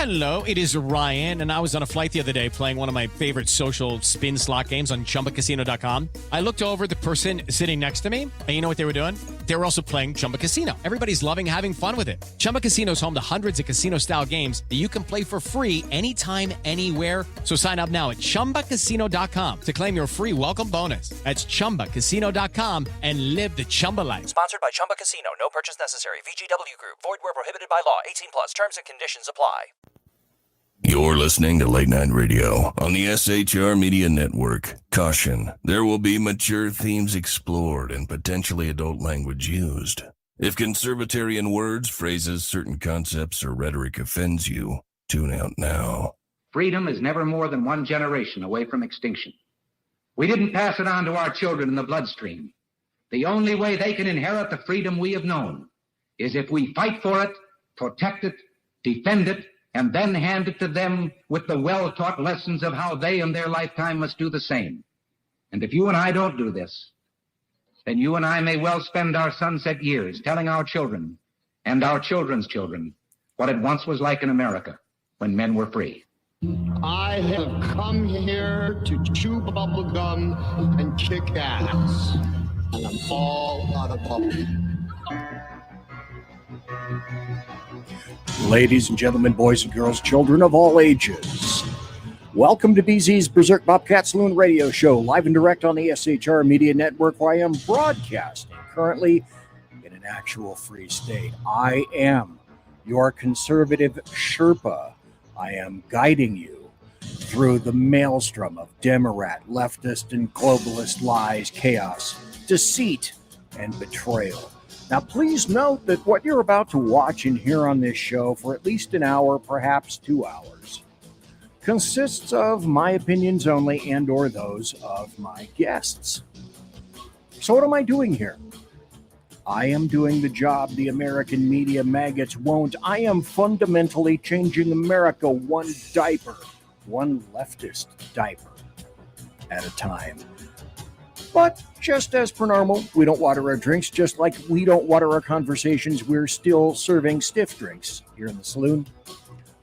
Hello, it is Ryan, and I was on a flight the other day playing one of my favorite social spin slot games on ChumbaCasino.com. I looked over at the person sitting next to me, and you know what they were doing? They were also playing Chumba Casino. Everybody's loving having fun with it. Chumba Casino is home to hundreds of casino-style games that you can play for free anytime, anywhere. So sign up now at ChumbaCasino.com to claim your free welcome bonus. That's ChumbaCasino.com and live the Chumba life. Sponsored by Chumba Casino. No purchase necessary. VGW Group. Void where prohibited by law. 18 plus. Terms and conditions apply. You're listening to Late Night Radio on the SHR Media Network. Caution, there will be mature themes explored and potentially adult language used. If conservatarian words, phrases, certain concepts, or rhetoric offends you, tune out now. Freedom is never more than one generation away from extinction. We didn't pass it on to our children in the bloodstream. The only way they can inherit the freedom we have known is if we fight for it, protect it, defend it, and then hand it to them with the well-taught lessons of how they in their lifetime must do the same. And if you and I don't do this, then you and I may well spend our sunset years telling our children and our children's children what it once was like in America when men were free. I have come here to chew bubble gum and kick ass. And I'm all out of bubble. Ladies and gentlemen, boys and girls, children of all ages, welcome to BZ's Berserk Bobcat Saloon radio show, live and direct on the SHR Media Network, where I am broadcasting currently in an actual free state. I am your Conservative Sherpa. I am guiding you through the maelstrom of Democrat, leftist, and globalist lies, chaos, deceit, and betrayal. Now, please note that what you're about to watch and hear on this show for at least an hour, perhaps 2 hours, consists of my opinions only and or those of my guests. So what am I doing here? I am doing the job the American media maggots won't. I am fundamentally changing America one diaper, one leftist diaper at a time. But just as per normal, we don't water our drinks, just like we don't water our conversations. We're still serving stiff drinks here in the saloon,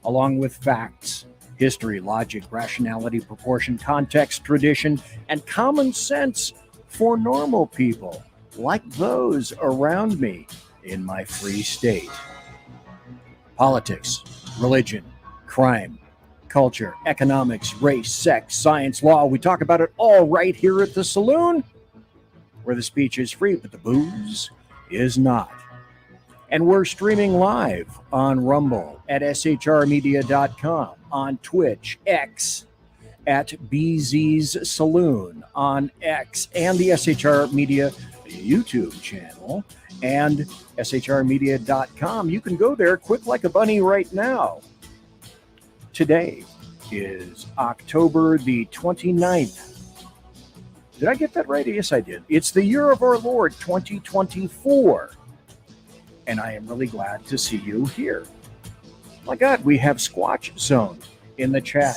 along with facts, history, logic, rationality, proportion, context, tradition, and common sense for normal people like those around me in my free state. Politics, religion, crime, culture, economics, race, sex, science, law. We talk about it all right here at the saloon, where the speech is free, but the booze is not. And we're streaming live on Rumble at shrmedia.com, on Twitch, X, at BZ's Saloon on X, and the SHR Media YouTube channel, and shrmedia.com. You can go there quick like a bunny right now. Today is October the 29th. Did I get that right? Yes, I did. It's the year of our Lord, 2024. And I am really glad to see you here. My God, we have Squatch Zone in the chat.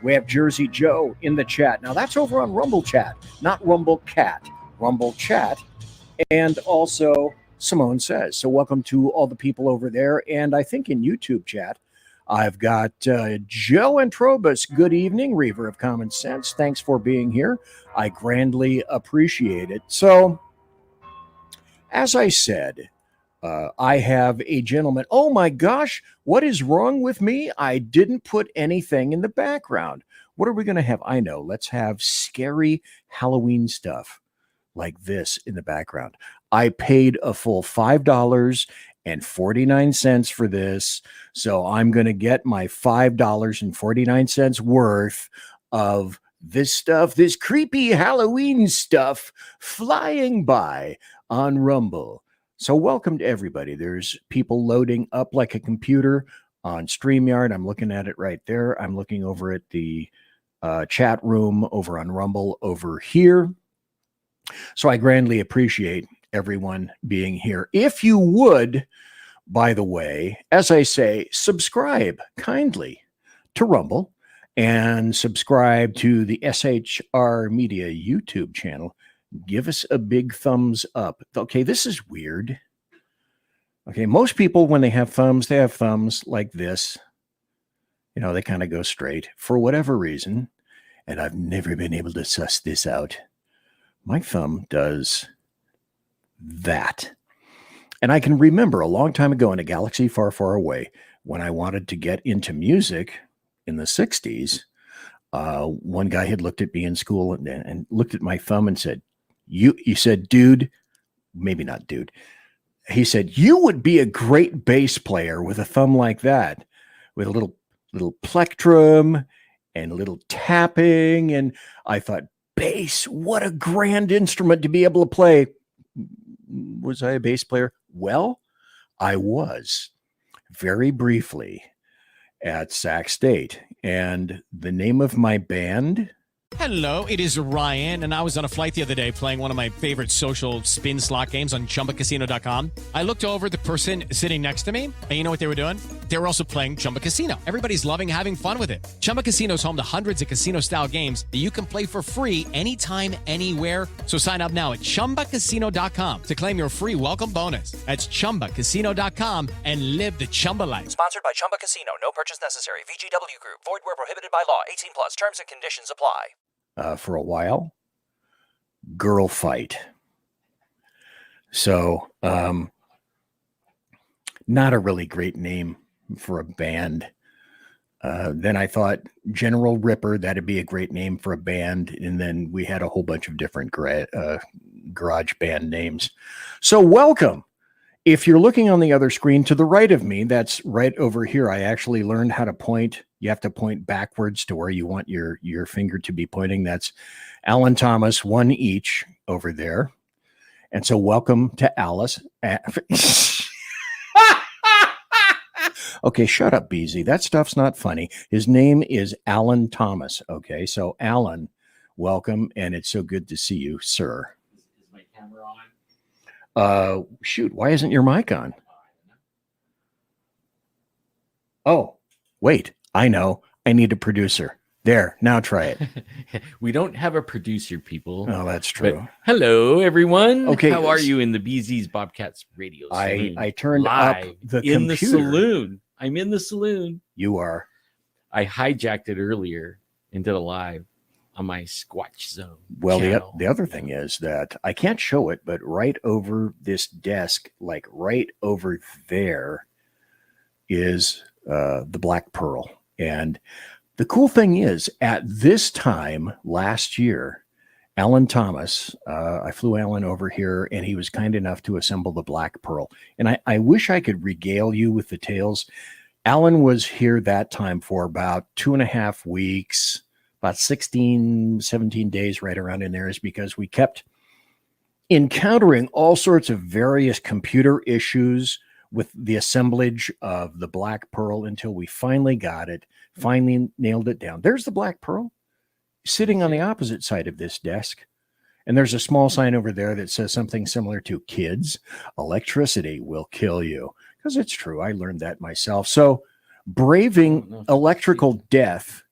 We have Jersey Joe in the chat. Now, that's over on Rumble Chat, not Rumble Cat, Rumble Chat. And also, Simone Says. So welcome to all the people over there. And I think in YouTube chat, I've got Joe Antrobus. Good evening, Reaver of Common Sense. Thanks for being here. I grandly appreciate it. So, as I said, I have a gentleman. Oh my gosh, what is wrong with me? I didn't put anything in the background. What are we going to have? I know. Let's have scary Halloween stuff like this in the background. I paid a full $5.49 for this. So I'm going to get my $5.49 worth of this stuff, this creepy Halloween stuff flying by on Rumble. So welcome to everybody. There's people loading up like a computer on StreamYard. I'm looking at it right there. I'm looking over at the chat room over on Rumble over here. So I grandly appreciate everyone being here. If you would, by the way, as I say, subscribe kindly to Rumble and subscribe to the SHR Media YouTube channel. Give us a big thumbs up. Okay, this is weird. Okay, most people, when they have thumbs like this. They kind of go straight for whatever reason. And I've never been able to suss this out. My thumb does that. And I can remember a long time ago in a galaxy far, far away, when I wanted to get into music in the 60s, one guy had looked at me in school and looked at my thumb and said, he said, dude, maybe not dude. He said, you would be a great bass player with a thumb like that, with a little plectrum and a little tapping. And I thought, bass, what a grand instrument to be able to play. Was I a bass player? Well, I was very briefly at Sac State. And the name of my band... Hello, it is Ryan, and I was on a flight the other day playing one of my favorite social spin slot games on ChumbaCasino.com. I looked over at the person sitting next to me, and you know what they were doing? They were also playing Chumba Casino. Everybody's loving having fun with it. Chumba Casino is home to hundreds of casino-style games that you can play for free anytime, anywhere. So sign up now at ChumbaCasino.com to claim your free welcome bonus. That's ChumbaCasino.com and live the Chumba life. Sponsored by Chumba Casino. No purchase necessary. VGW Group. Void where prohibited by law. 18 plus. Terms and conditions apply. For a while, Girl Fight. So, not a really great name for a band. Then I thought General Ripper, that'd be a great name for a band. And then we had a whole bunch of different garage band names. So welcome. If you're looking on the other screen to the right of me, that's right over here. I actually learned how to point. You have to point backwards to where you want your finger to be pointing. That's Alan Thomas, one each over there. And so welcome to Alice. Okay, shut up, Beezy. That stuff's not funny. His name is Alan Thomas. Okay, so Alan, welcome. And it's so good to see you, sir. Is my camera on? Shoot, why isn't your mic on? Oh, wait, I know. I need a producer. There, now try it. We don't have a producer, people. Oh, that's true. But hello, everyone. Okay, how are you in the BZ's Bobcats radio saloon? I turned live up the in computer. the saloon. I'm in the saloon. You are. I hijacked it earlier and did a live on my Squatch Zone. Well, channel. the other thing is that I can't show it, but right over this desk, like right over there, is the Black Pearl. And the cool thing is, at this time last year, Alan Thomas, I flew Alan over here, and he was kind enough to assemble the Black Pearl. And I wish I could regale you with the tales. Alan was here that time for about 2.5 weeks, about 16, 17 days, right around in there, is because we kept encountering all sorts of various computer issues with the assemblage of the Black Pearl until we finally got it, finally nailed it down. There's the Black Pearl sitting on the opposite side of this desk. And there's a small sign over there that says something similar to "Kids, electricity will kill you." Because it's true. I learned that myself. So braving electrical death,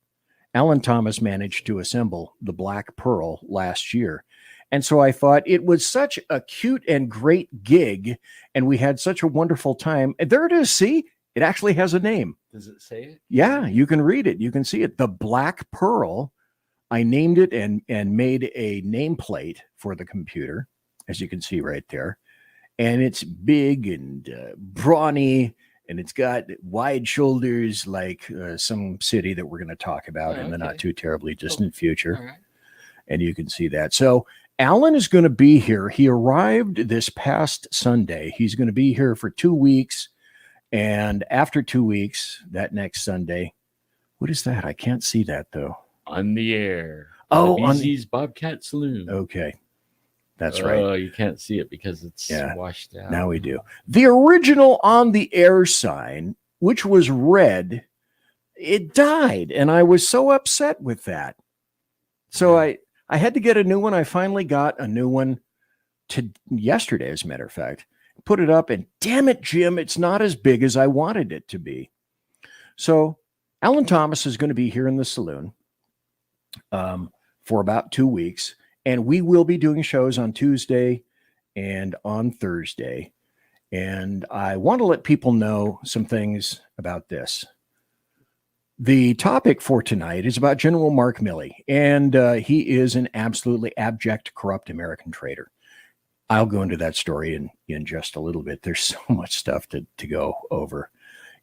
Alan Thomas managed to assemble the Black Pearl last year. And so I thought it was such a cute and great gig, and we had such a wonderful time. And there it is. See, it actually has a name. Does it say it? Yeah, you can read it. You can see it. The Black Pearl. I named it and made a nameplate for the computer, as you can see right there. And it's big and brawny, and it's got wide shoulders like some city that we're going to talk about in the not too terribly distant future. All right. And you can see that. So Alan is going to be here. He arrived this past Sunday. He's going to be here for 2 weeks. And after 2 weeks, that next Sunday, what is that? I can't see that, though. On the air. Oh, the on BZ's Bobcat Saloon. Okay. That's right. Oh, you can't see it because it's washed out. Now we do. The original on the air sign, which was red, it died. And I was so upset with that. So I had to get a new one. I finally got a new one yesterday, as a matter of fact. Put it up, and damn it, Jim, it's not as big as I wanted it to be. So Alan Thomas is going to be here in the saloon for about 2 weeks. And we will be doing shows on Tuesday and on Thursday. And I want to let people know some things about this. The topic for tonight is about General Mark Milley, and he is an absolutely abject, corrupt American traitor. I'll go into that story in just a little bit. There's so much stuff to go over,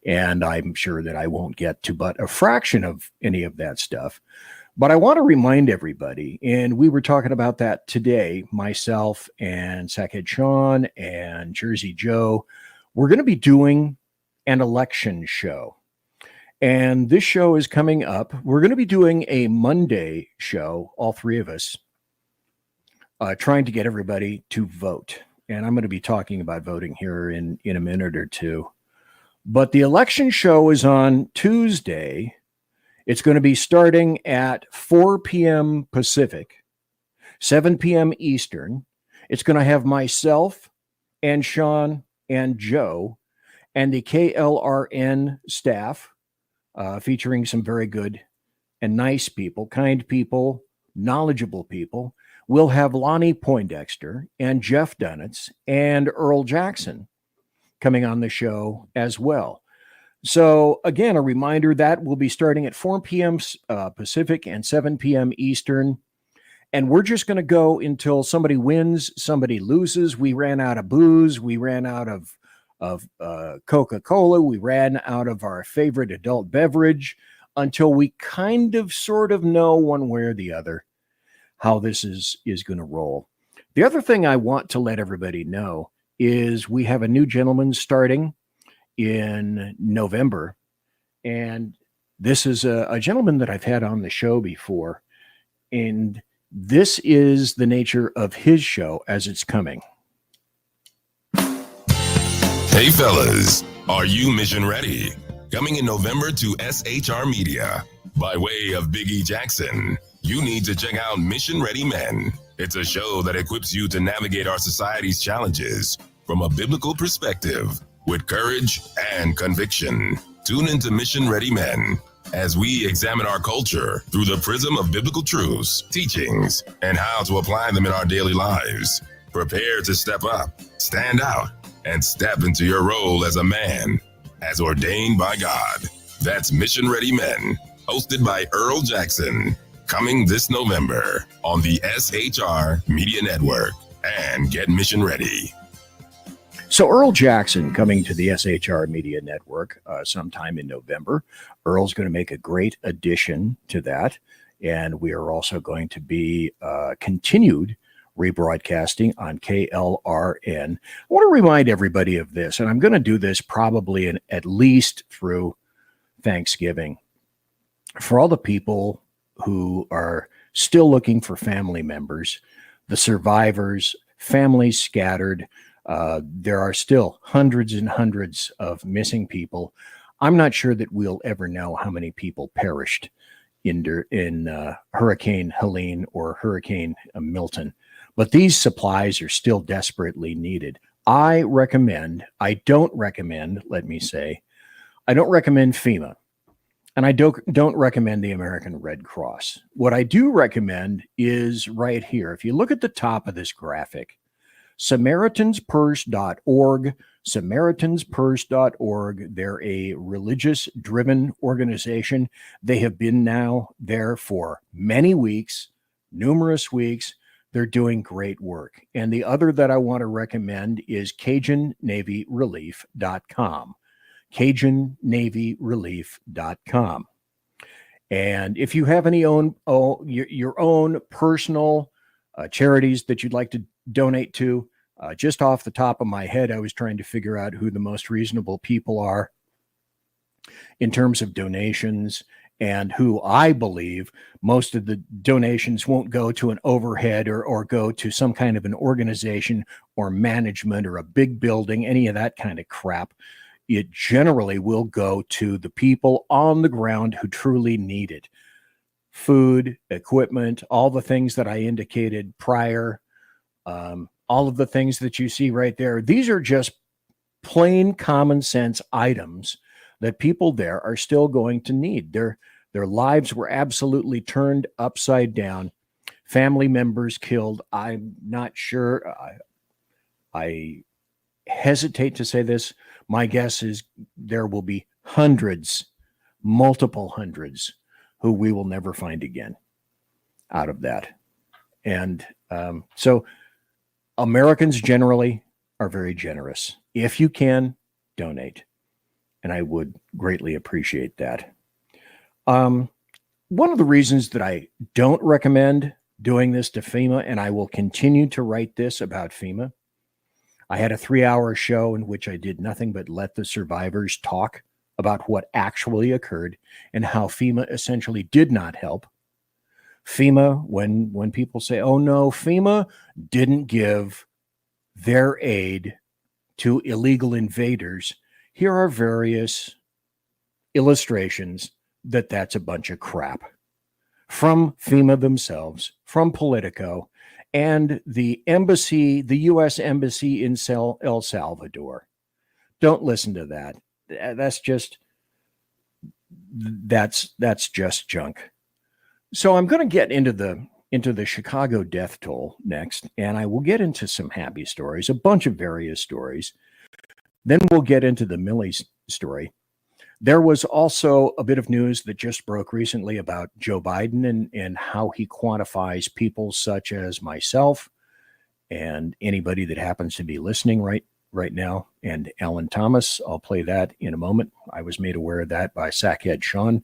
and I'm sure that I won't get to but a fraction of any of that stuff. But I want to remind everybody, and we were talking about that today, myself and Sackhead Sean and Jersey Joe, we're going to be doing an election show. And this show is coming up. We're going to be doing a Monday show, all three of us, trying to get everybody to vote. And I'm going to be talking about voting here in a minute or two. But the election show is on Tuesday. It's going to be starting at 4 p.m. Pacific, 7 p.m. Eastern. It's going to have myself and Sean and Joe and the KLRN staff, featuring some very good and nice people, kind people, knowledgeable people. We'll have Lonnie Poindexter and Jeff Dunitz and Earl Jackson coming on the show as well. So again, a reminder that will be starting at 4 p.m. Pacific and 7 p.m. Eastern. And we're just going to go until somebody wins, somebody loses. We ran out of booze. We ran out of Coca-Cola. We ran out of our favorite adult beverage until we kind of sort of know one way or the other how this is going to roll. The other thing I want to let everybody know is we have a new gentleman starting in November. And this is a gentleman that I've had on the show before. And this is the nature of his show as it's coming. Hey fellas, are you mission ready? Coming in November to SHR Media. By way of Big E Jackson, you need to check out Mission Ready Men. It's a show that equips you to navigate our society's challenges from a biblical perspective with courage and conviction. Tune into Mission Ready Men as we examine our culture through the prism of biblical truths, teachings, and how to apply them in our daily lives. Prepare to step up, stand out, and step into your role as a man, as ordained by God. That's Mission Ready Men, hosted by Earl Jackson, coming this November on the SHR Media Network. And get mission ready. So Earl Jackson coming to the SHR Media Network sometime in November. Earl's going to make a great addition to that. And we are also going to be continued rebroadcasting on KLRN. I want to remind everybody of this, and I'm going to do this probably at least through Thanksgiving. For all the people who are still looking for family members, the survivors, families scattered, there are still hundreds and hundreds of missing people. I'm not sure that we'll ever know how many people perished in Hurricane Helene or Hurricane Milton. But these supplies are still desperately needed. I don't recommend FEMA, and I don't recommend the American Red Cross. What I do recommend is right here. If you look at the top of this graphic, SamaritansPurse.org, SamaritansPurse.org. They're a religious-driven organization. They have been now there for many weeks, numerous weeks. They're doing great work. And the other that I want to recommend is CajunNavyRelief.com. CajunNavyRelief.com. And if you have any your own personal charities that you'd like to donate to, just off the top of my head, I was trying to figure out who the most reasonable people are in terms of donations, and who I believe most of the donations won't go to an overhead or go to some kind of an organization or management or a big building, any of that kind of crap. It generally will go to the people on the ground who truly need it. Food, equipment, all the things that I indicated prior, all of the things that you see right there. These are just plain common sense items that people there are still going to need. Their lives were absolutely turned upside down. Family members killed. I'm not sure. I hesitate to say this. My guess is there will be hundreds multiple hundreds who we will never find again out of that. And so Americans generally are very generous. If you can, donate. And I would greatly appreciate that. One of the reasons that I don't recommend doing this to FEMA, and I will continue to write this about FEMA, I had a 3-hour show in which I did nothing but let the survivors talk about what actually occurred and how FEMA essentially did not help. FEMA, when people say, oh no, FEMA didn't give their aid to illegal invaders, here are various illustrations that that's a bunch of crap from FEMA themselves, from Politico, and the embassy, the U.S. Embassy in El Salvador. Don't listen to that. That's just junk. So I'm going to get into the Chicago death toll next, and I will get into some happy stories, a bunch of various stories. Then we'll get into the Milley story. There was also a bit of news that just broke recently about Joe Biden and how he quantifies people such as myself and anybody that happens to be listening right now, and Alan Thomas. I'll play that in a moment. I was made aware of that by Sackhead Sean.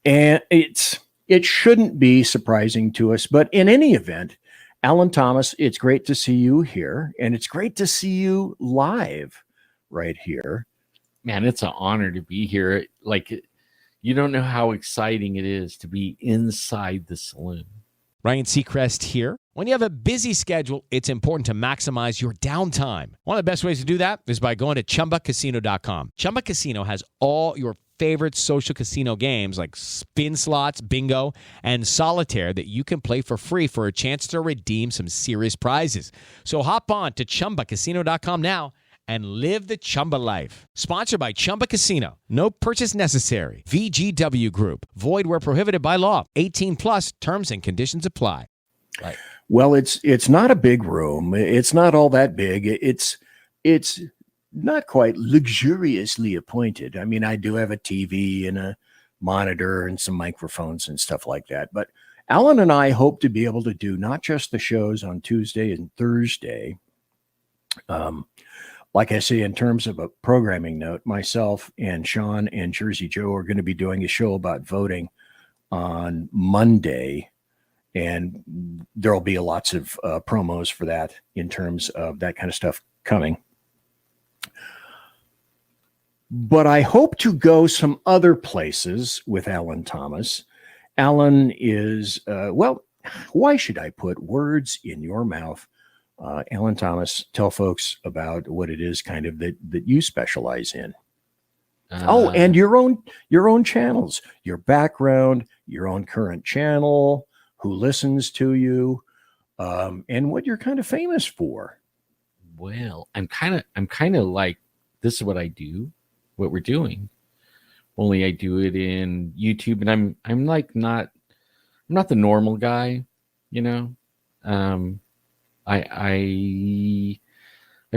And it shouldn't be surprising to us, but in any event, Alan Thomas, it's great to see you here, and it's great to see you live right here. Man, it's an honor to be here. Like, you don't know how exciting it is to be inside the saloon. Ryan Seacrest here. When you have a busy schedule, it's important to maximize your downtime. One of the best ways to do that is by going to ChumbaCasino.com. Chumba Casino has all your favorite social casino games like spin slots, bingo, and solitaire that you can play for free for a chance to redeem some serious prizes. So hop on to ChumbaCasino.com now and live the Chumba life. Sponsored by Chumba Casino. No purchase necessary. VGW Group. Void where prohibited by law. 18 plus terms and conditions apply. Right. Well, it's not a big room. It's not all that big. It's not quite luxuriously appointed. I mean, I do have a TV and a monitor and some microphones and stuff like that. But Alan and I hope to be able to do not just the shows on Tuesday and Thursday. Like I say, in terms of a programming note, myself and Sean and Jersey Joe are going to be doing a show about voting on Monday. And there'll be lots of promos for that in terms of that kind of stuff coming. But I hope to go some other places with Alan Thomas. Alan is, well, why should I put words in your mouth? Alan Thomas, tell folks about what it is kind of that you specialize in. And your own channels, your background, your own current channel, who listens to you, and what you're kind of famous for. Well, I'm kind of like, this is what I do, what we're doing. Only I do it in YouTube, and I'm not the normal guy, you know. I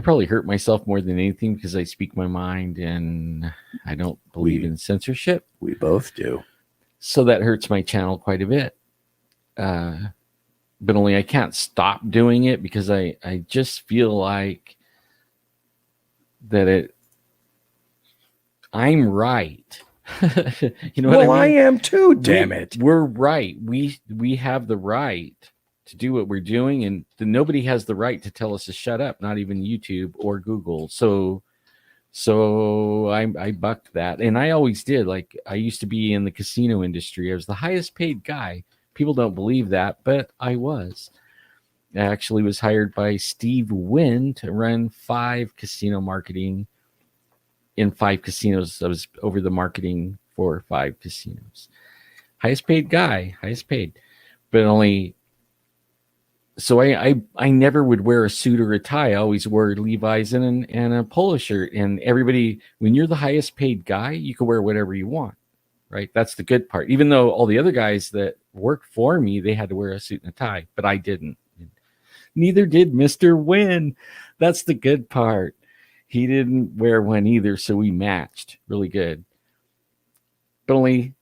probably hurt myself more than anything because I speak my mind, and I don't believe in censorship. We both do. So that hurts my channel quite a bit. But only I can't stop doing it because I just feel like that I'm right. You know what I mean? I am too, damn it. We're right. We have the right to do what we're doing, and nobody has the right to tell us to shut up, not even YouTube or Google. So I bucked that, and I always did. Like, I used to be in the casino industry. I was the highest paid guy. People don't believe that, but I was. I actually was hired by Steve Wynn to run 5 casino marketing in 5 casinos. I was over the marketing for 5 casinos. Highest paid guy, but only. So I never would wear a suit or a tie. I always wore Levi's and a polo shirt. And everybody, when you're the highest paid guy, you can wear whatever you want, right? That's the good part. Even though all the other guys that worked for me, they had to wear a suit and a tie, but I didn't. Neither did Mr. Wynn. That's the good part. He didn't wear one either, so we matched really good. but only,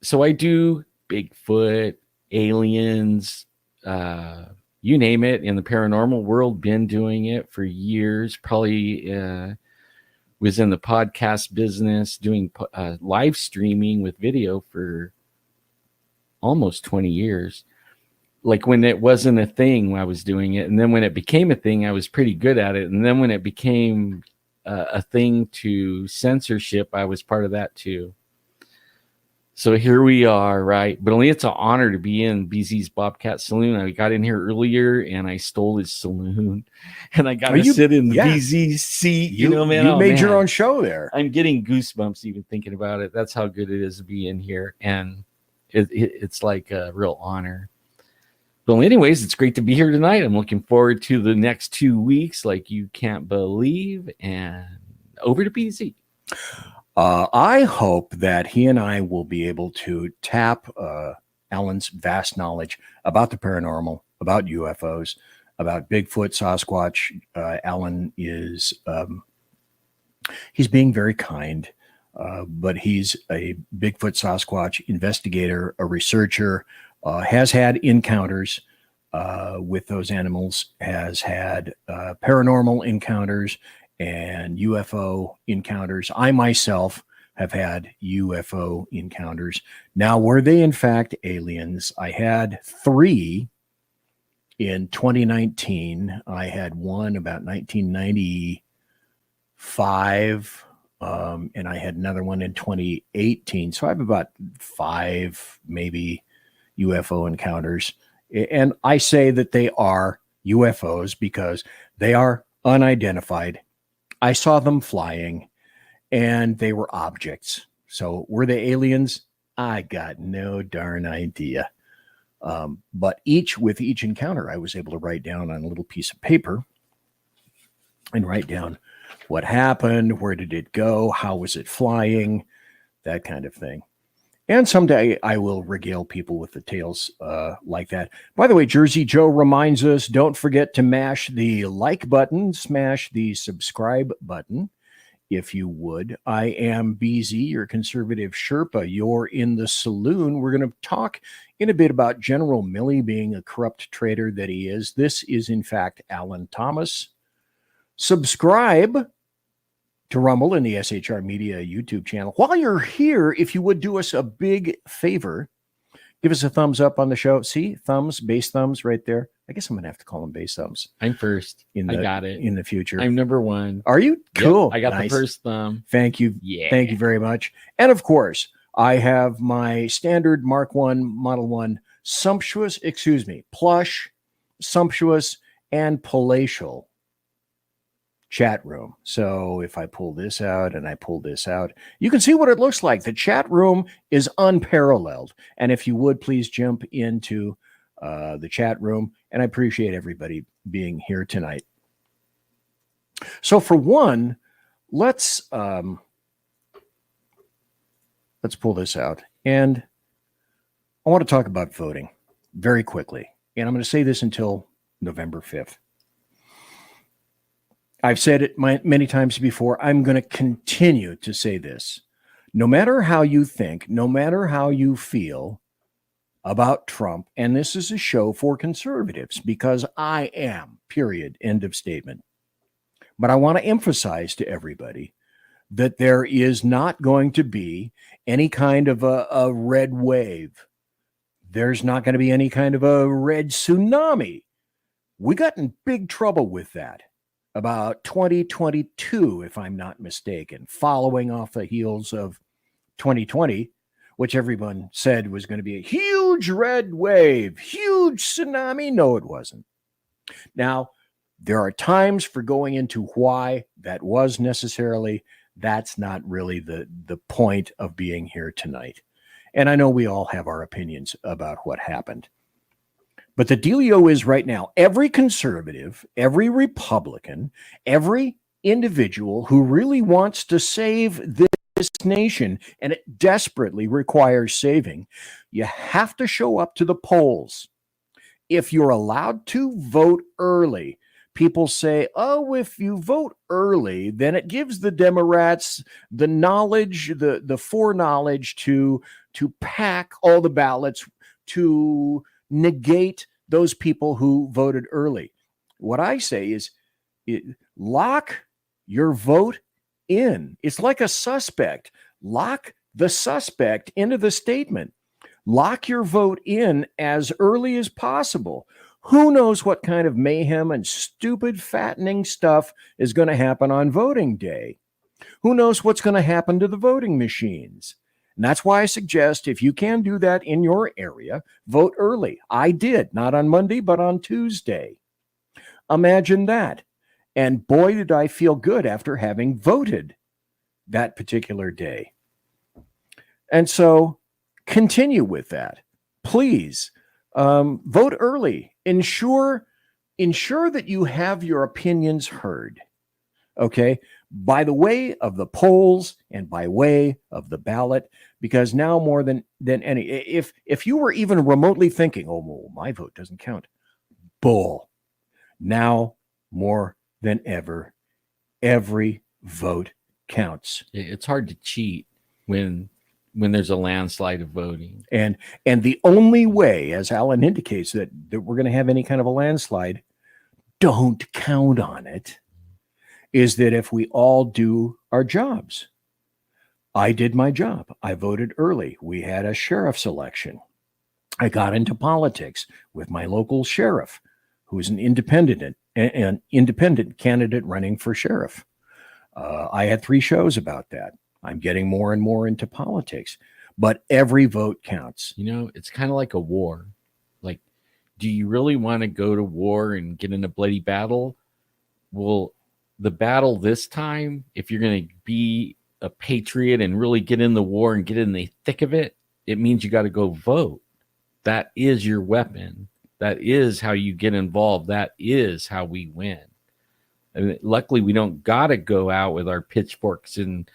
so I do Bigfoot, aliens, you name it, in the paranormal world. Been doing it for years. Probably was in the podcast business, doing live streaming with video for almost 20 years. Like when it wasn't a thing, I was doing it. And then when it became a thing, I was pretty good at it. And then when it became a thing to censorship, I was part of that too. So here we are, right? But only it's an honor to be in BZ's Bobcat Saloon. I got in here earlier and I stole his saloon, and I got to sit in the BZ seat. You know, man, you made your own show there. I'm getting goosebumps even thinking about it. That's how good it is to be in here, and it's like a real honor. Well, anyways, it's great to be here tonight. I'm looking forward to the next 2 weeks like you can't believe. And over to BZ. I hope that he and I will be able to tap Alan's vast knowledge about the paranormal, about UFOs, about Bigfoot, Sasquatch. Alan is he's being very kind, but he's a Bigfoot, Sasquatch investigator, a researcher, has had encounters with those animals, has had paranormal encounters and UFO encounters. I myself have had UFO encounters. Now, were they in fact aliens? I had 3 in 2019. I had one about 1995, and I had another one in 2018. So I have about 5 maybe UFO encounters. And I say that they are UFOs because they are unidentified. I saw them flying, and they were objects. So were they aliens? I got no darn idea. But with each encounter, I was able to write down on a little piece of paper and write down what happened, where did it go, how was it flying, that kind of thing. And someday I will regale people with the tales like that. By the way, Jersey Joe reminds us, don't forget to mash the like button, smash the subscribe button, if you would. I am BZ, your conservative Sherpa. You're in the saloon. We're going to talk in a bit about General Milley being a corrupt traitor that he is. This is, in fact, Alan Thomas. Subscribe to Rumble and the SHR Media YouTube channel. While you're here, if you would do us a big favor, give us a thumbs up on the show. See, thumbs, base thumbs right there. I guess I'm going to have to call them base thumbs. I'm first. I got it. In the future. I'm number 1. Are you? Cool. Yep, I got the first thumb. Thank you. Yeah. Thank you very much. And of course, I have my standard Mark 1, Model 1, plush, sumptuous, and palatial chat room. So if I pull this out and I pull this out, you can see what it looks like. The chat room is unparalleled. And if you would please jump into the chat room, and I appreciate everybody being here tonight. So for one, let's pull this out, and I want to talk about voting very quickly. And I'm going to say this until November 5th. I've said it many times before. I'm going to continue to say this. No matter how you think, no matter how you feel about Trump, and this is a show for conservatives because I am, period, end of statement. But I want to emphasize to everybody that there is not going to be any kind of a red wave. There's not going to be any kind of a red tsunami. We got in big trouble with that about 2022, if I'm not mistaken, following off the heels of 2020, which everyone said was going to be a huge red wave, huge tsunami. No, it wasn't. Now, there are times for going into why that was necessarily. That's not really the point of being here tonight. And I know we all have our opinions about what happened. But the dealio is right now, every conservative, every Republican, every individual who really wants to save this nation, and it desperately requires saving, you have to show up to the polls. If you're allowed to, vote early, people say, oh, if you vote early, then it gives the Democrats the knowledge, the foreknowledge to pack all the ballots, to negate those people who voted early. What I say is, lock your vote in. It's like a suspect. Lock the suspect into the statement. Lock your vote in as early as possible. Who knows what kind of mayhem and stupid fattening stuff is going to happen on voting day? Who knows what's going to happen to the voting machines? And that's why I suggest, if you can do that in your area, vote early. I did, not on Monday, but on Tuesday. Imagine that. And boy, did I feel good after having voted that particular day. And so continue with that. Please vote early. Ensure that you have your opinions heard. Okay, by the way of the polls and by way of the ballot, because now more than any, if you were even remotely thinking, oh, well, my vote doesn't count, bull. Now more than ever, every vote counts. It's hard to cheat when there's a landslide of voting. And the only way, as Alan indicates, that we're going to have any kind of a landslide, don't count on it, is that if we all do our jobs. I did my job. I voted early. We had a sheriff's election. I got into politics with my local sheriff, who's an independent candidate running for sheriff. I had 3 shows about that. I'm getting more and more into politics, but every vote counts. You know, it's kind of like a war. Like, do you really want to go to war and get in a bloody battle? Well, the battle this time, if you're going to be a patriot and really get in the war and get in the thick of it, it means you got to go vote. That is your weapon. That is how you get involved. That is how we win. I mean, luckily, we don't got to go out with our pitchforks and,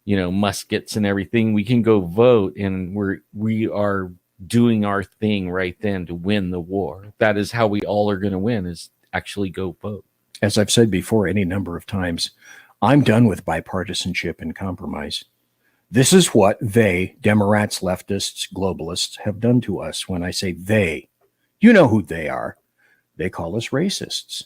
muskets and everything. We can go vote, and we are doing our thing right then to win the war. That is how we all are going to win, is actually go vote. As I've said before any number of times, I'm done with bipartisanship and compromise. This is what they, Democrats, leftists, globalists, have done to us. When I say they, you know who they are. They call us racists.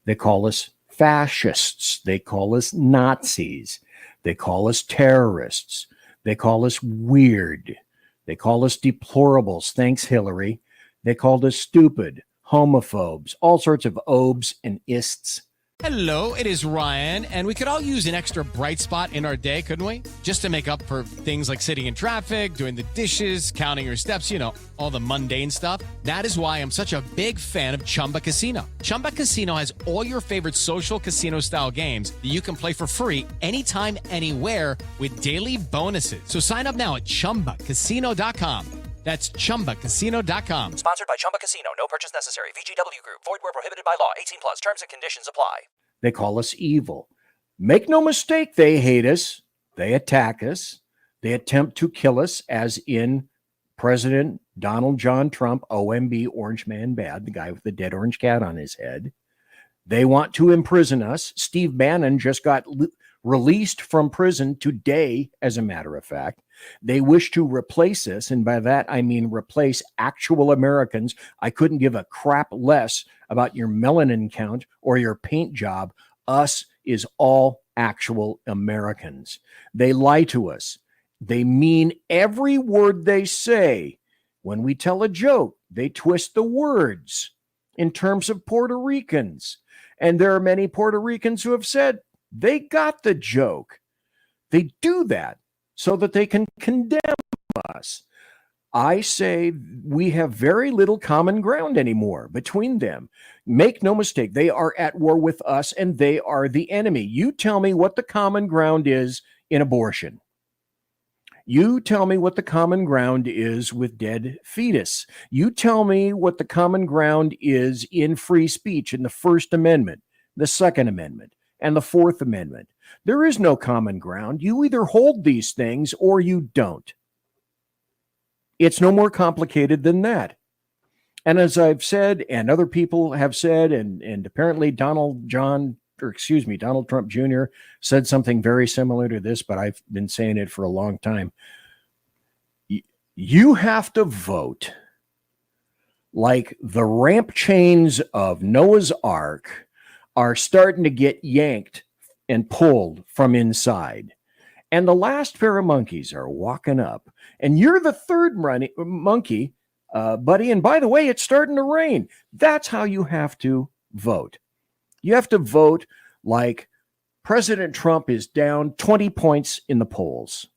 They call us fascists. They call us Nazis. They call us terrorists. They call us weird. They call us deplorables. Thanks, Hillary. They called us stupid, homophobes, all sorts of obes and ists. Hello, it is Ryan, and we could all use an extra bright spot in our day, couldn't we? Just to make up for things like sitting in traffic, doing the dishes, counting your steps, all the mundane stuff. That is why I'm such a big fan of Chumba Casino. Chumba Casino has all your favorite social casino-style games that you can play for free anytime, anywhere with daily bonuses. So sign up now at ChumbaCasino.com. That's ChumbaCasino.com. Sponsored by Chumba Casino. No purchase necessary. VGW Group. Void where prohibited by law. 18 plus. Terms and conditions apply. They call us evil. Make no mistake, they hate us. They attack us. They attempt to kill us, as in President Donald John Trump, OMB, Orange Man Bad, the guy with the dead orange cat on his head. They want to imprison us. Steve Bannon just got released from prison today, as a matter of fact. They wish to replace us, and by that I mean replace actual Americans. I couldn't give a crap less about your melanin count or your paint job. Us is all actual Americans. They lie to us. They mean every word they say. When we tell a joke, they twist the words in terms of Puerto Ricans. And there are many Puerto Ricans who have said they got the joke. They do that so that they can condemn us. I say we have very little common ground anymore between them. Make no mistake, they are at war with us and they are the enemy. You tell me what the common ground is in abortion. You tell me what the common ground is with dead fetus. You tell me what the common ground is in free speech in the First Amendment, the Second Amendment, and the Fourth Amendment. There is no common ground. You either hold these things or you don't. It's no more complicated than that. And as I've said, and other people have said, and apparently Donald Trump Jr. said something very similar to this, but I've been saying it for a long time. You have to vote like the ramp chains of Noah's Ark are starting to get yanked and pulled from inside. And the last pair of monkeys are walking up. And you're the third monkey, buddy. And by the way, it's starting to rain. That's how you have to vote. You have to vote like President Trump is down 20 points in the polls.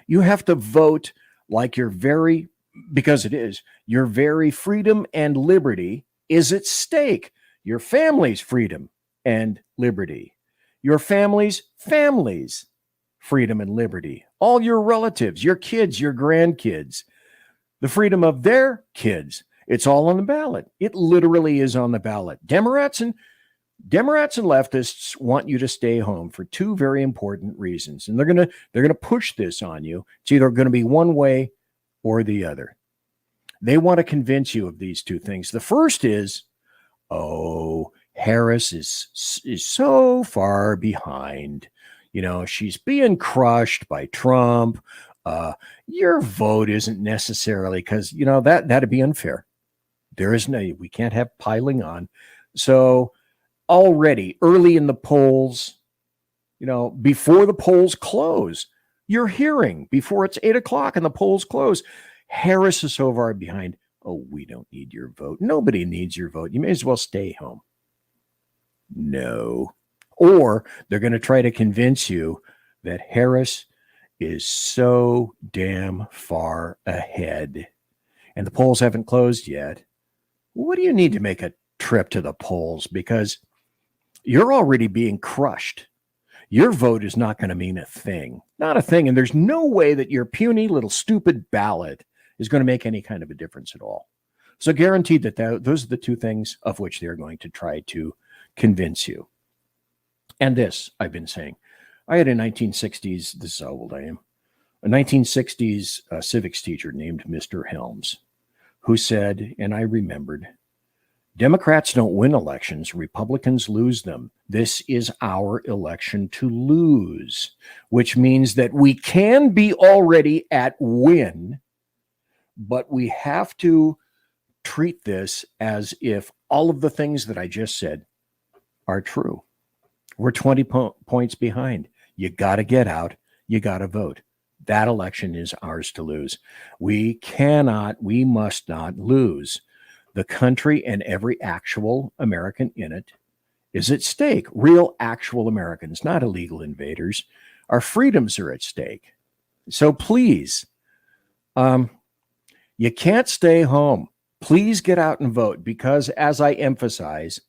You have to vote like your very freedom and liberty is at stake. Your family's freedom and liberty. Your family's freedom and liberty. All your relatives, your kids, your grandkids, the freedom of their kids. It's all on the ballot. It literally is on the ballot. Democrats and leftists want you to stay home for two very important reasons. And they're going to push this on you. It's either going to be one way or the other. They want to convince you of these two things. The first is, Harris is so far behind. You know, she's being crushed by Trump. Your vote isn't necessarily, because, you know, that'd be unfair. We can't have piling on. So already early in the polls, you know, before the polls close, you're hearing before it's 8:00 and the polls close, Harris is so far behind. Oh, we don't need your vote. Nobody needs your vote. You may as well stay home. No. Or they're going to try to convince you that Harris is so damn far ahead and the polls haven't closed yet. What do you need to make a trip to the polls? Because you're already being crushed. Your vote is not going to mean a thing. Not a thing. And there's no way that your puny little stupid ballot is going to make any kind of a difference at all. So guaranteed that those are the two things of which they're going to try to convince you. And this, I've been saying, I had a 1960s, this is how old I am, a 1960s civics teacher named Mr. Helms, who said, and I remembered, Democrats don't win elections, Republicans lose them. This is our election to lose, which means that we can be already at win, but we have to treat this as if all of the things that I just said are true. We're 20 points behind. You got to get out. You got to vote. That election is ours to lose. We must not lose. The country and every actual American in it is at stake. Real, actual Americans, not illegal invaders. Our freedoms are at stake. So please, you can't stay home. Please get out and vote because, as I emphasize,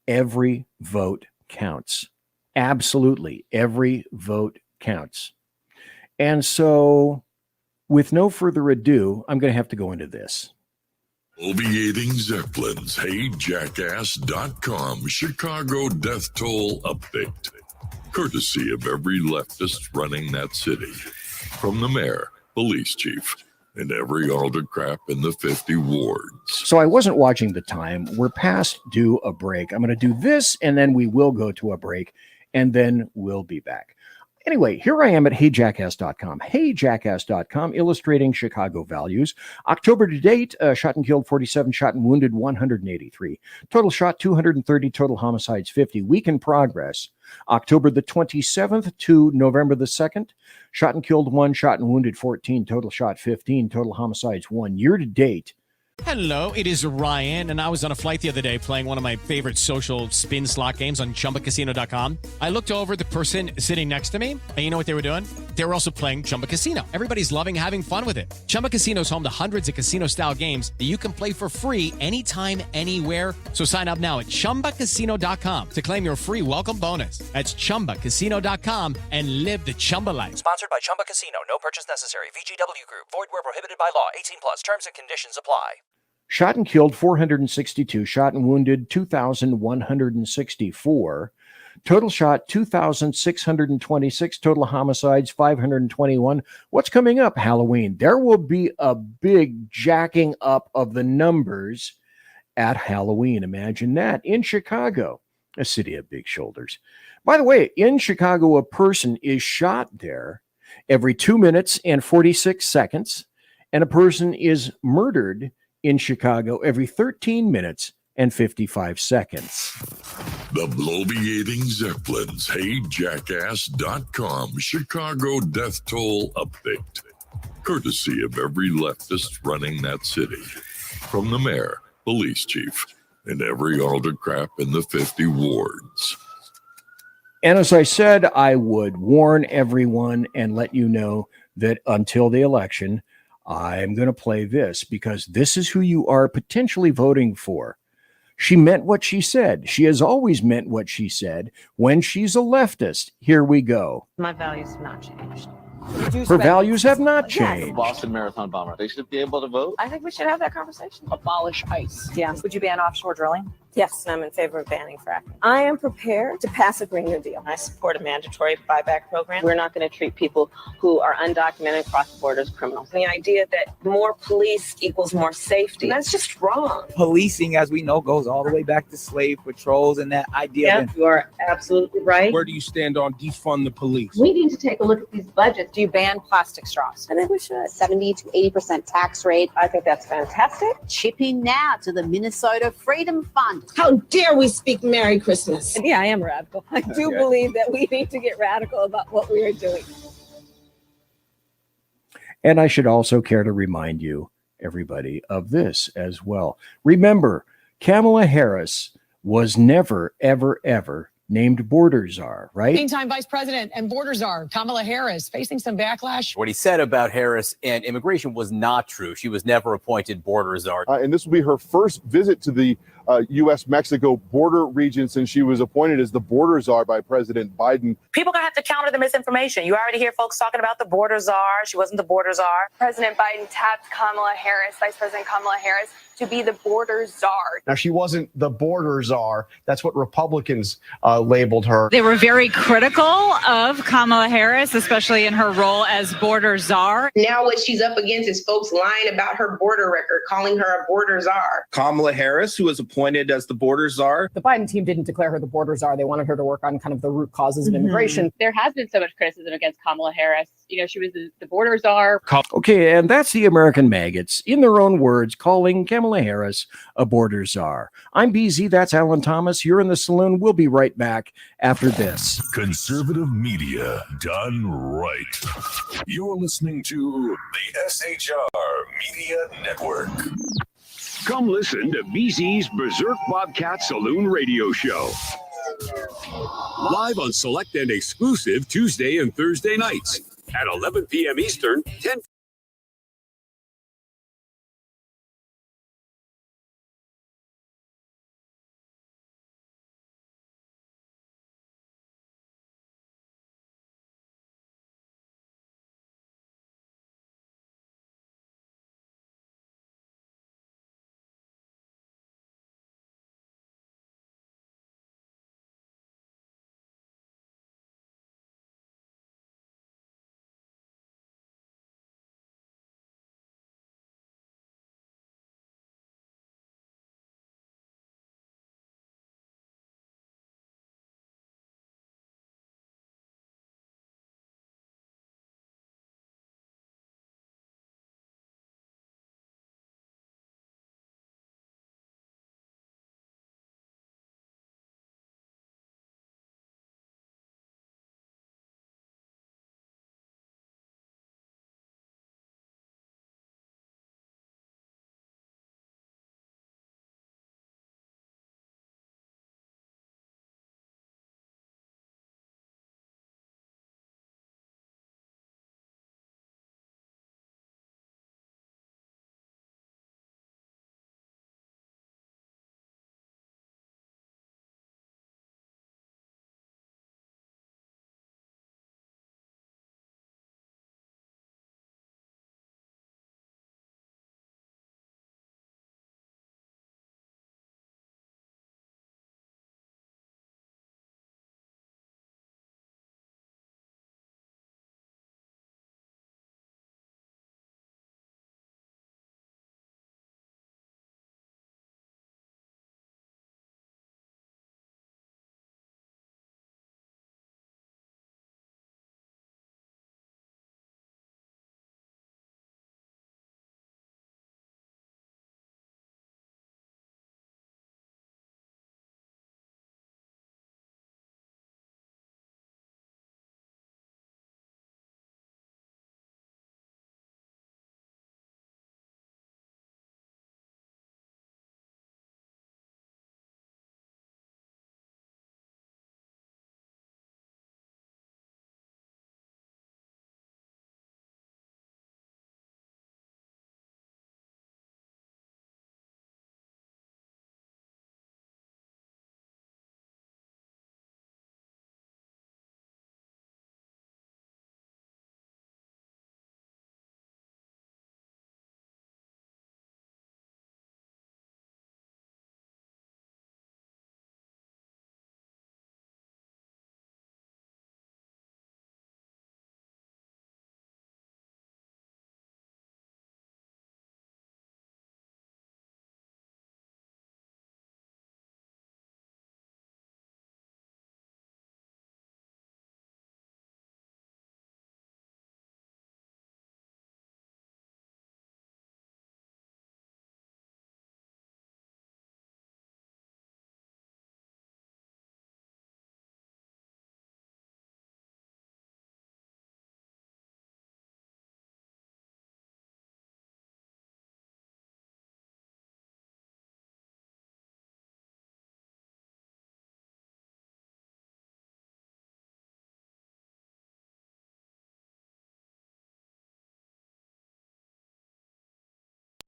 every vote counts. Absolutely. Every vote counts. And so, with no further ado, I'm going to have to go into this. Alleviating Zeppelin's HeyJackass.com Chicago death toll update. Courtesy of every leftist running that city. From the mayor, police chief, and every autocrat in the 50 wards. So I wasn't watching the time. We're past due a break. I'm going to do this, and then we will go to a break, and then we'll be back. Anyway, here I am at HeyJackass.com. HeyJackass.com, illustrating Chicago values. October to date, shot and killed 47, shot and wounded 183. Total shot 230, total homicides 50. Week in progress, October the 27th to November the 2nd. Shot and killed 1, shot and wounded 14, total shot 15, total homicides 1. Year to date. Hello, it is Ryan, and I was on a flight the other day playing one of my favorite social spin slot games on ChumbaCasino.com. I looked over at the person sitting next to me, and you know what they were doing? They were also playing Chumba Casino. Everybody's loving having fun with it. Chumba Casino is home to hundreds of casino-style games that you can play for free anytime, anywhere. So sign up now at ChumbaCasino.com to claim your free welcome bonus. That's ChumbaCasino.com and live the Chumba life. Sponsored by Chumba Casino. No purchase necessary. VGW Group. Void where prohibited by law. 18 plus. Terms and conditions apply. Shot and killed 462, shot and wounded 2,164. Total shot 2,626, total homicides 521. What's coming up? Halloween. There will be a big jacking up of the numbers at Halloween. Imagine that in Chicago, a city of big shoulders. By the way, in Chicago, a person is shot there every 2 minutes and 46 seconds, and a person is murdered in Chicago every 13 minutes and 55 seconds. The bloviating Zeppelins, HeyJackass.com Chicago death toll update. Courtesy of every leftist running that city. From the mayor, police chief, and every autocrat in the 50 wards. And as I said, I would warn everyone and let you know that until the election, I'm going to play this because this is who you are potentially voting for. She meant what she said. She has always meant what she said when she's a leftist. Here we go. My values have not changed. Her values have not changed. Boston Marathon bomber. They should be able to vote. I think we should have that conversation. Abolish ICE. Yeah. Would you ban offshore drilling? Yes, and I'm in favor of banning fracking. I am prepared to pass a Green New Deal. I support a mandatory buyback program. We're not going to treat people who are undocumented across the border as criminals. The idea that more police equals more safety, that's just wrong. Policing, as we know, goes all the way back to slave patrols and that idea. Yeah, you are absolutely right. Where do you stand on defund the police? We need to take a look at these budgets. Do you ban plastic straws? I think we should. 70 to 80% tax rate. I think that's fantastic. Chip in now to the Minnesota Freedom Fund. How dare we speak Merry Christmas? Yeah, I am radical. I do believe that we need to get radical about what we are doing. And I should also care to remind you, everybody, of this as well. Remember, Kamala Harris was never, ever, ever named border czar, right? Meantime, Vice President and border czar Kamala Harris facing some backlash. What he said about Harris and immigration was not true. She was never appointed border czar. And this will be her first visit to the U.S.-Mexico border region since she was appointed as the border czar by President Biden. People are going to have to counter the misinformation. You already hear folks talking about the border czar. She wasn't the border czar. President Biden tapped Kamala Harris, Vice President Kamala Harris, to be the border czar. Now, she wasn't the border czar. That's what Republicans labeled her. They were very critical of Kamala Harris, especially in her role as border czar. Now what she's up against is folks lying about her border record, calling her a border czar. Kamala Harris, who was appointed as the border czar. The Biden team didn't declare her the border czar. They wanted her to work on kind of the root causes of immigration. There has been so much criticism against Kamala Harris. You know, she was the border czar. Okay, and that's the American maggots, in their own words, calling Kamala Harris a border czar. I'm BZ, that's Alan Thomas. You're in the saloon. We'll be right back after this. Conservative media done right. You're listening to the SHR Media Network. Come listen to BZ's Berserk Bobcat Saloon radio show. Live on select and exclusive Tuesday and Thursday nights at 11 p.m. Eastern, 10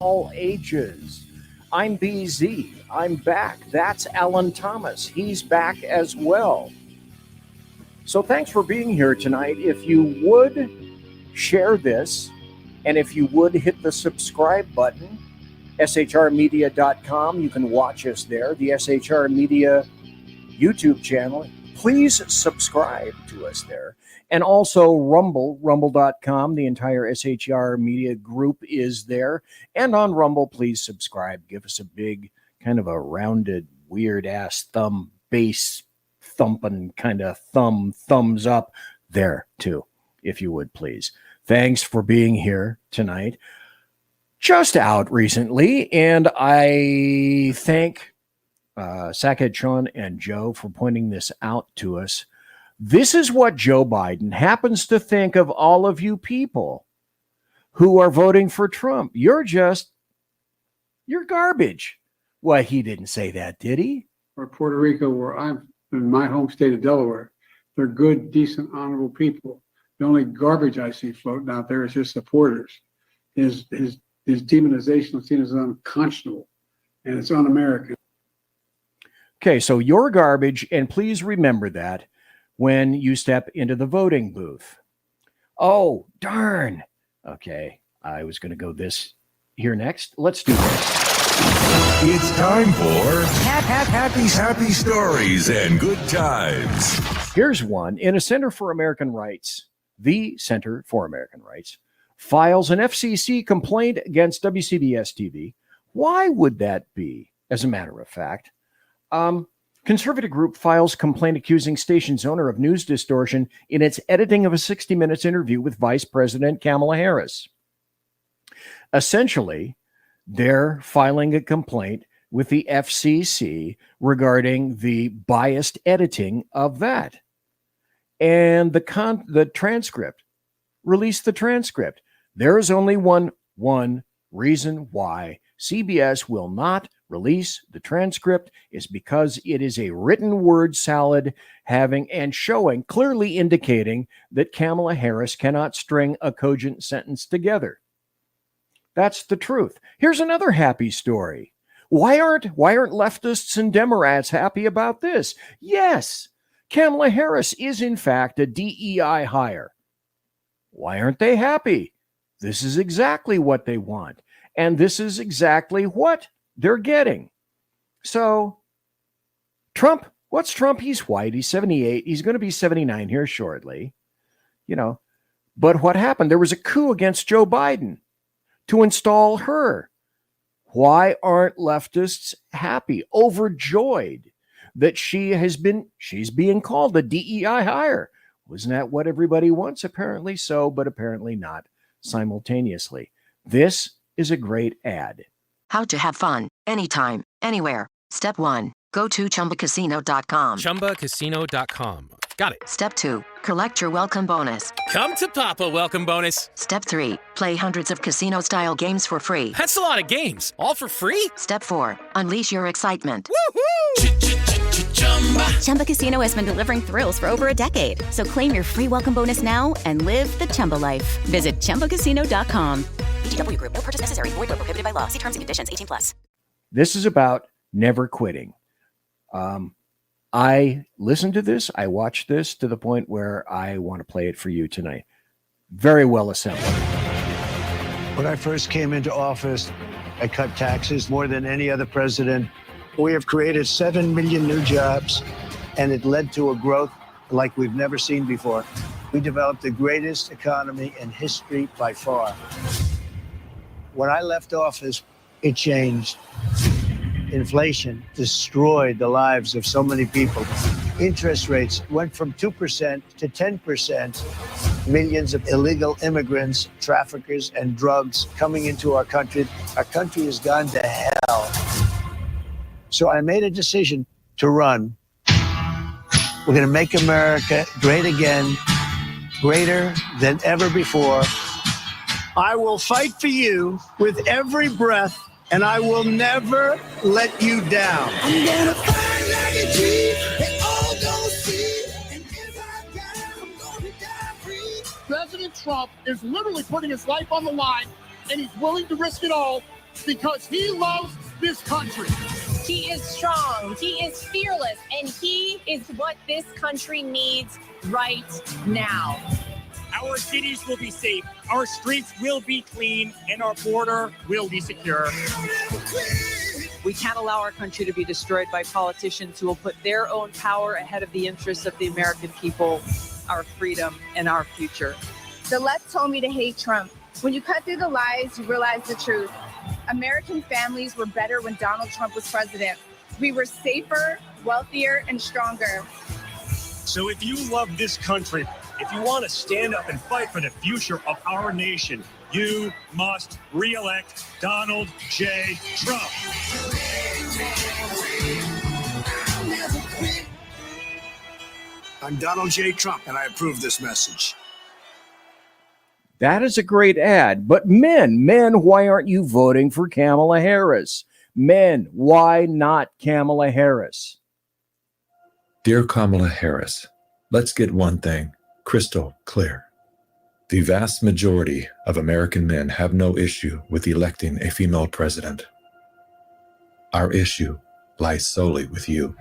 all ages. I'm BZ. I'm back. That's Alan Thomas. He's back as well. So thanks for being here tonight. If you would share this, and if you would hit the subscribe button, shrmedia.com, you can watch us there. The SHR Media YouTube channel. Please subscribe to us there. And also rumble.com. The entire SHR Media group is there. And on Rumble, please subscribe. Give us a big, kind of a rounded, weird-ass thumb, bass thumping kind of thumbs up there, too, if you would, please. Thanks for being here tonight. Just out recently, and I thank Sackhead Sean and Joe for pointing this out to us. This is what Joe Biden happens to think of all of you people who are voting for Trump. You're garbage. Well, he didn't say that, did he? Or Puerto Rico, where I'm in my home state of Delaware. They're good, decent, honorable people. The only garbage I see floating out there is his supporters. His demonization is seen as unconscionable, and it's un-American. Okay, so you're garbage, and please remember that when you step into the voting booth. Oh, darn. Okay, I was going to go this here next. Let's do this. It's time for happy stories and good times. Here's one. In a Center for American Rights, the Center for American Rights files an FCC complaint against WCBS-TV. Why would that be, as a matter of fact? Conservative group files complaint accusing station's owner of news distortion in its editing of a 60 Minutes interview with Vice President Kamala Harris. Essentially, they're filing a complaint with the FCC regarding the biased editing of that. And the transcript, release the transcript. There is only one reason why CBS will not release the transcript is because it is a written word salad having and showing, clearly indicating that Kamala Harris cannot string a cogent sentence together. That's the truth. Here's another happy story. Why aren't leftists and Democrats happy about this? Yes, Kamala Harris is in fact a DEI hire. Why aren't they happy? This is exactly what they want. And this is exactly what they're getting. So, Trump, what's Trump? He's white. He's 78. He's going to be 79 here shortly. But what happened? There was a coup against Joe Biden to install her. Why aren't leftists happy, overjoyed that she's being called a DEI hire? Wasn't that what everybody wants? Apparently so, but apparently not simultaneously. This is a great ad. How to have fun, anytime, anywhere. Step 1, go to ChumbaCasino.com. ChumbaCasino.com. Got it. Step 2, collect your welcome bonus. Come to Papa welcome bonus. Step 3, play hundreds of casino-style games for free. That's a lot of games, all for free? Step 4, unleash your excitement. Woohoo! Chumba Casino has been delivering thrills for over a decade. So claim your free welcome bonus now and live the Chumba life. Visit ChumbaCasino.com. VGW Group. No purchase necessary. Void where prohibited by law. See terms and conditions. 18+. This is about never quitting. I listened to this. I watched this to the point where I want to play it for you tonight. Very well assembled. When I first came into office, I cut taxes more than any other president. We have created 7 million new jobs, and it led to a growth like we've never seen before. We developed the greatest economy in history by far. When I left office, it changed. Inflation destroyed the lives of so many people. Interest rates went from 2% to 10%. Millions of illegal immigrants, traffickers, and drugs coming into our country. Our country has gone to hell. So I made a decision to run. We're going to make America great again, greater than ever before. I will fight for you with every breath, and I will never let you down. I'm gonna fight like a G, they all gonna see, and if I die, I'm gonna die free. President Trump is literally putting his life on the line, and he's willing to risk it all because he loves this country. He is strong, he is fearless, and he is what this country needs right now. Our cities will be safe, our streets will be clean, and our border will be secure. We can't allow our country to be destroyed by politicians who will put their own power ahead of the interests of the American people, our freedom, and our future. The left told me to hate Trump. When you cut through the lies, you realize the truth. American families were better when Donald Trump was president. We were safer, wealthier, and stronger. So if you love this country, if you want to stand up and fight for the future of our nation, you must re-elect Donald J. Trump. I'm Donald J. Trump, and I approve this message. That is a great ad. But men, why aren't you voting for Kamala Harris? Men, why not Kamala Harris? Dear Kamala Harris, let's get one thing crystal clear. The vast majority of American men have no issue with electing a female president. Our issue lies solely with you.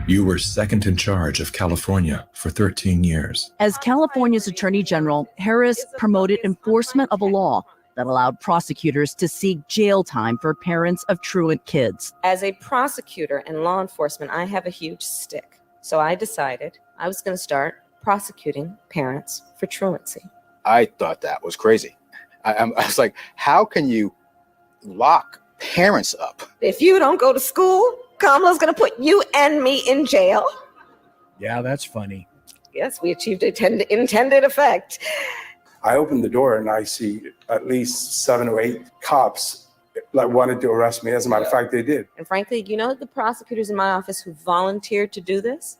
You were second in charge of California for 13 years. As California's Attorney General, Harris promoted enforcement of a law that allowed prosecutors to seek jail time for parents of truant kids. As a prosecutor and law enforcement, I have a huge stick. So I decided I was going to start prosecuting parents for truancy. I thought that was crazy. I was like, how can you lock parents up? If you don't go to school, Kamala's going to put you and me in jail. Yeah, that's funny. Yes, we achieved intended effect. I opened the door and I see at least 7 or 8 cops like wanted to arrest me. As a matter of fact, they did. And frankly, you know the prosecutors in my office who volunteered to do this?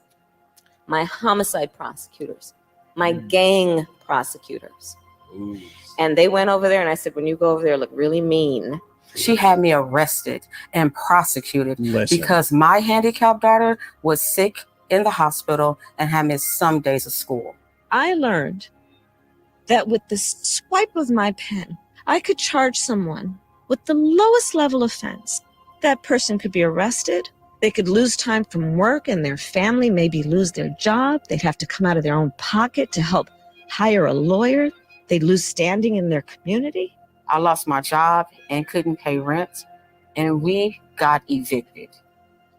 My homicide prosecutors, my gang prosecutors. Ooh. And they went over there and I said, when you go over there, look really mean. She had me arrested and prosecuted Listen. because my handicapped daughter was sick in the hospital and had missed some days of school. I learned that with the swipe of my pen, I could charge someone with the lowest level offense. That person could be arrested. They could lose time from work and their family maybe lose their job. They'd have to come out of their own pocket to help hire a lawyer. They'd lose standing in their community. I lost my job and couldn't pay rent, and we got evicted.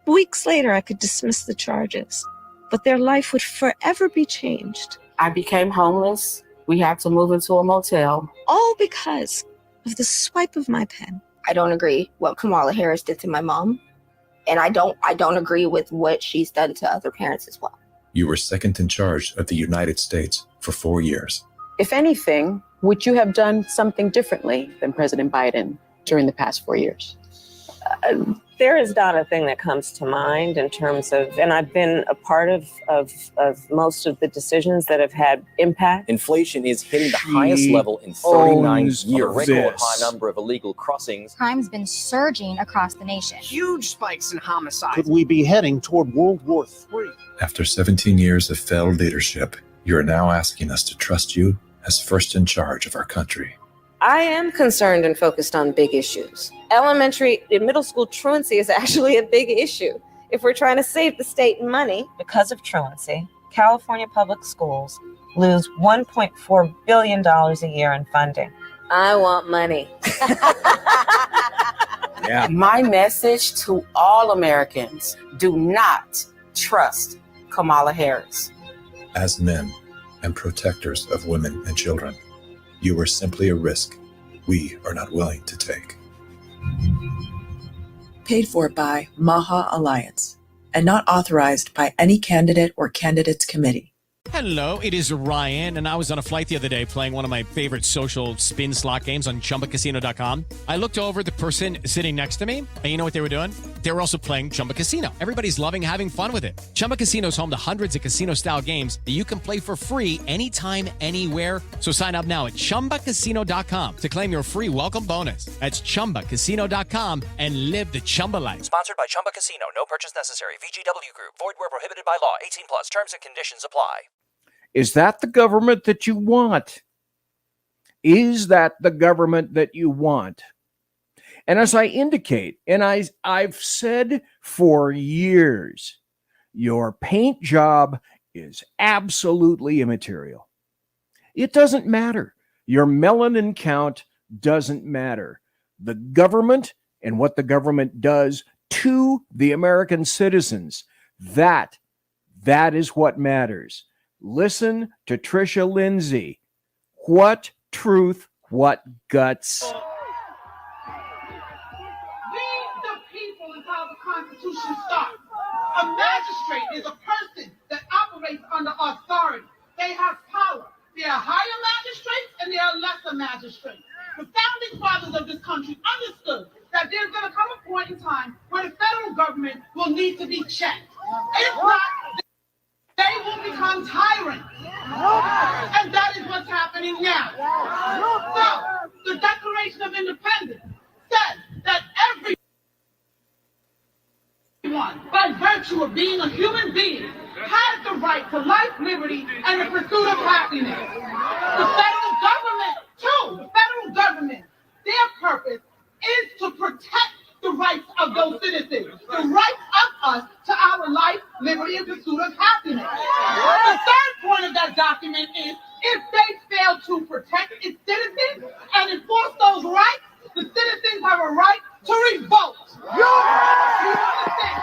Weeks later, I could dismiss the charges, but their life would forever be changed. I became homeless. We had to move into a motel. All because of the swipe of my pen. I don't agree what Kamala Harris did to my mom, and I don't agree with what she's done to other parents as well. You were second in charge of the United States for 4 years. If anything, would you have done something differently than President Biden during the past 4 years? There is not a thing that comes to mind in terms of, and I've been a part of most of the decisions that have had impact. Inflation is hitting the highest level in 39 years. Record high number of illegal crossings. Crime's been surging across the nation. Huge spikes in homicides. Could we be heading toward World War III? After 17 years of failed leadership, you are now asking us to trust you as first in charge of our country. I am concerned and focused on big issues. Elementary and middle school truancy is actually a big issue. If we're trying to save the state money because of truancy, California public schools lose $1.4 billion a year in funding. I want money. Yeah. My message to all Americans, do not trust Kamala Harris. As men and protectors of women and children, you are simply a risk we are not willing to take. Paid for by Maha Alliance and not authorized by any candidate or candidates committee. Hello, it is Ryan, and I was on a flight the other day playing one of my favorite social spin slot games on ChumbaCasino.com. I looked over at the person sitting next to me, and you know what they were doing? They were also playing Chumba Casino. Everybody's loving having fun with it. Chumba Casino is home to hundreds of casino-style games that you can play for free anytime, anywhere. So sign up now at ChumbaCasino.com to claim your free welcome bonus. That's ChumbaCasino.com and live the Chumba life. Sponsored by Chumba Casino. No purchase necessary. VGW Group. Void where prohibited by law. 18 plus. Terms and conditions apply. Is that the government that you want? Is that the government that you want? And as I indicate, and I've said for years, your paint job is absolutely immaterial. It doesn't matter. Your melanin count doesn't matter. The government and what the government does to the American citizens, that is what matters. Listen to Trisha Lindsay. What truth, what guts. We, the people, is how the Constitution starts. A magistrate is a person that operates under authority. They have power. There are higher magistrates and there are lesser magistrates. The founding fathers of this country understood that there's going to come a point in time where the federal government will need to be checked. If not, they will become tyrants. And that is what's happening now. So, the Declaration of Independence says that everyone, by virtue of being a human being, has the right to life, liberty, and the pursuit of happiness. The federal government, too, their purpose is to protect the rights of those citizens, the rights of us to our life, liberty, and pursuit of happiness. The third point of that document is if they fail to protect its citizens and enforce those rights, the citizens have a right to revolt. You understand?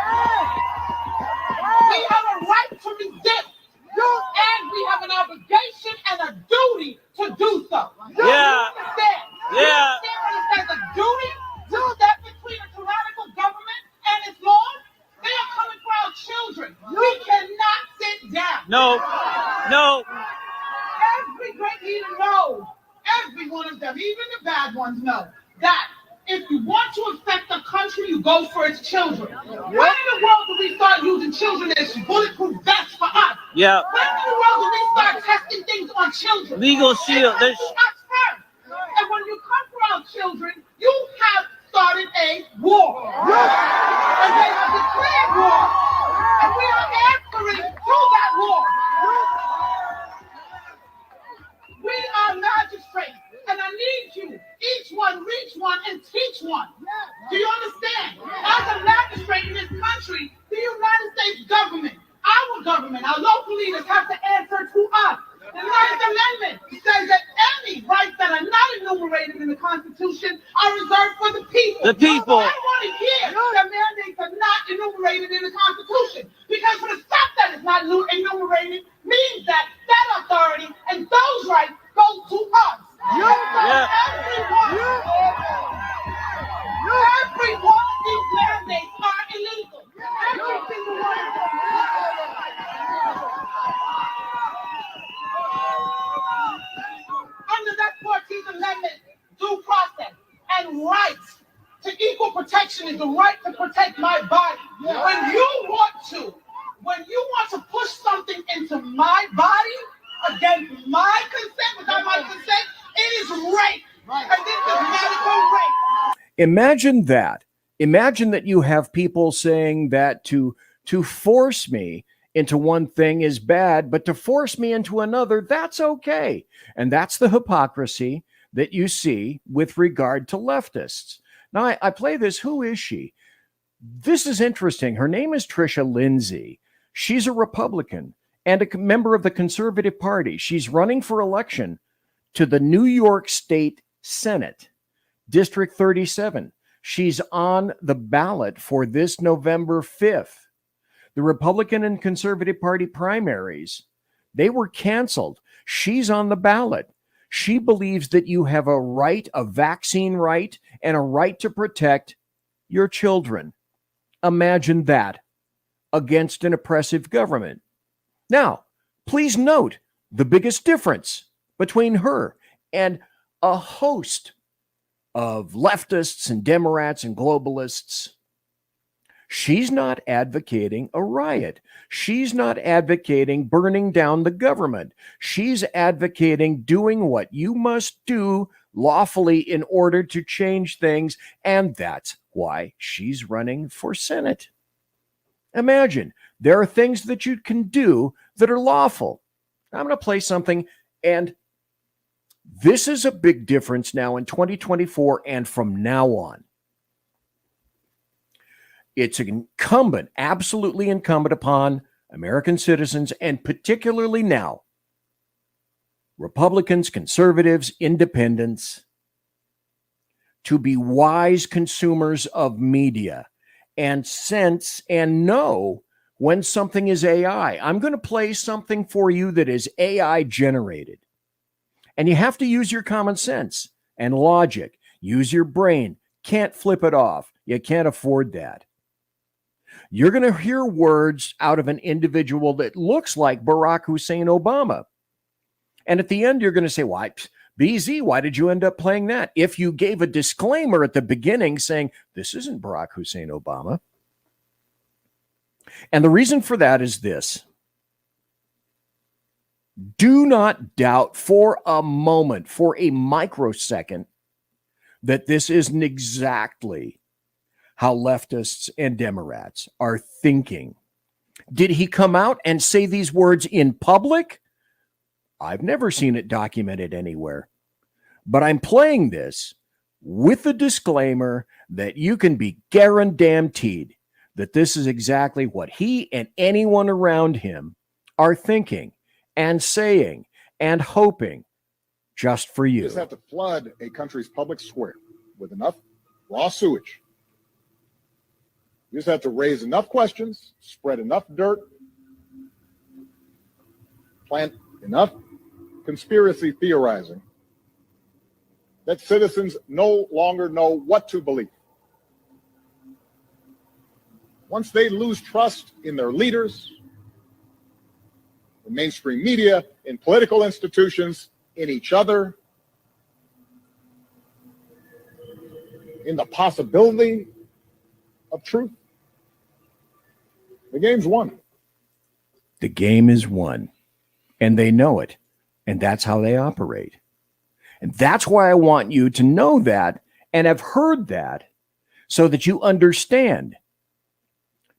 We have a right to resist, and we have an obligation and a duty to do so. Yeah. You understand? Yeah. You understand when it says a duty to step between a tyrannical government and its laws? They are coming for our children. We cannot sit down. No. Every great leader knows, every one of them, even the bad ones know, that if you want to affect the country, you go for its children. When in the world do we start using children as bulletproof vests for us? Yeah. When in the world do we start testing things on children? Legal shield. It comes to us first. And when you come for our children, you have started a war. And they have declared war. And we are answering to that war. We are magistrates. And I need you, each one reach one and teach one. Do you understand? As a magistrate in this country, the United States government, our local leaders have to answer to us. The 9th Amendment says that any rights that are not enumerated in the Constitution are reserved for the people. The people. I want to hear that mandates are not enumerated in the Constitution. Because for the stuff that is not enumerated means that authority and those rights go to us. Every one of these mandates are illegal. Every single one of them. Under that 14th Amendment, due process and rights to equal protection is the right to protect my body. When you want to push something into my body against my consent, without my consent, it is rape. And this is medical rape. Imagine that. Imagine that you have people saying that to force me into one thing is bad, but to force me into another, that's okay. And that's the hypocrisy that you see with regard to leftists. Now, I play this. Who is she? This is interesting. Her name is Trisha Lindsay. She's a Republican and a member of the Conservative Party. She's running for election to the New York State Senate, District 37. She's on the ballot for this November 5th. The Republican and Conservative Party primaries, they were canceled. She's on the ballot. She believes that you have a right, a vaccine right, and a right to protect your children. Imagine that against an oppressive government. Now, please note the biggest difference between her and a host of leftists and Democrats and globalists. She's not advocating a riot. She's not advocating burning down the government. She's advocating doing what you must do lawfully in order to change things, and that's why she's running for Senate. Imagine, there are things that you can do that are lawful. I'm going to play something, and this is a big difference now in 2024 and from now on. it's incumbent, absolutely incumbent upon American citizens, and particularly now, Republicans, conservatives, independents, to be wise consumers of media and sense and know when something is AI. I'm going to play something for you that is AI generated. And you have to use your common sense and logic. Use your brain. Can't flip it off. You can't afford that. You're going to hear words out of an individual that looks like Barack Hussein Obama. And at the end, you're going to say, why, BZ, why did you end up playing that? If you gave a disclaimer at the beginning saying, this isn't Barack Hussein Obama. And the reason for that is this. Do not doubt for a moment, for a microsecond, that this isn't exactly how leftists and Democrats are thinking. Did he come out and say these words in public? I've never seen it documented anywhere. But I'm playing this with the disclaimer that you can be guaranteed that this is exactly what he and anyone around him are thinking and saying and hoping just for you. You just have to flood a country's public square with enough raw sewage. You just have to raise enough questions, spread enough dirt, plant enough conspiracy theorizing that citizens no longer know what to believe. Once they lose trust in their leaders, in mainstream media, in political institutions, in each other, in the possibility of truth, the game's won. The game is won, and they know it, and that's how they operate. And that's why I want you to know that and have heard that so that you understand.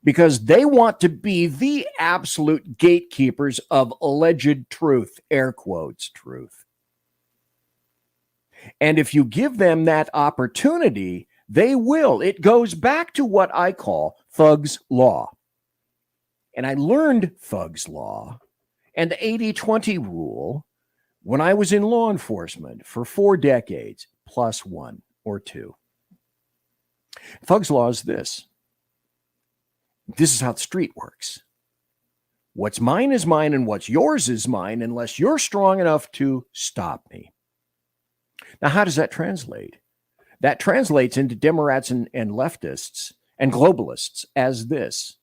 Because they want to be the absolute gatekeepers of alleged truth, air quotes, truth. And if you give them that opportunity, they will. It goes back to what I call Thug's Law. And I learned Thug's Law and the 80-20 rule when I was in law enforcement for 4 decades, plus 1 or 2. Thug's Law is this. This is how the street works. What's mine is mine, and what's yours is mine, unless you're strong enough to stop me. Now, how does that translate? That translates into Democrats and leftists and globalists as this.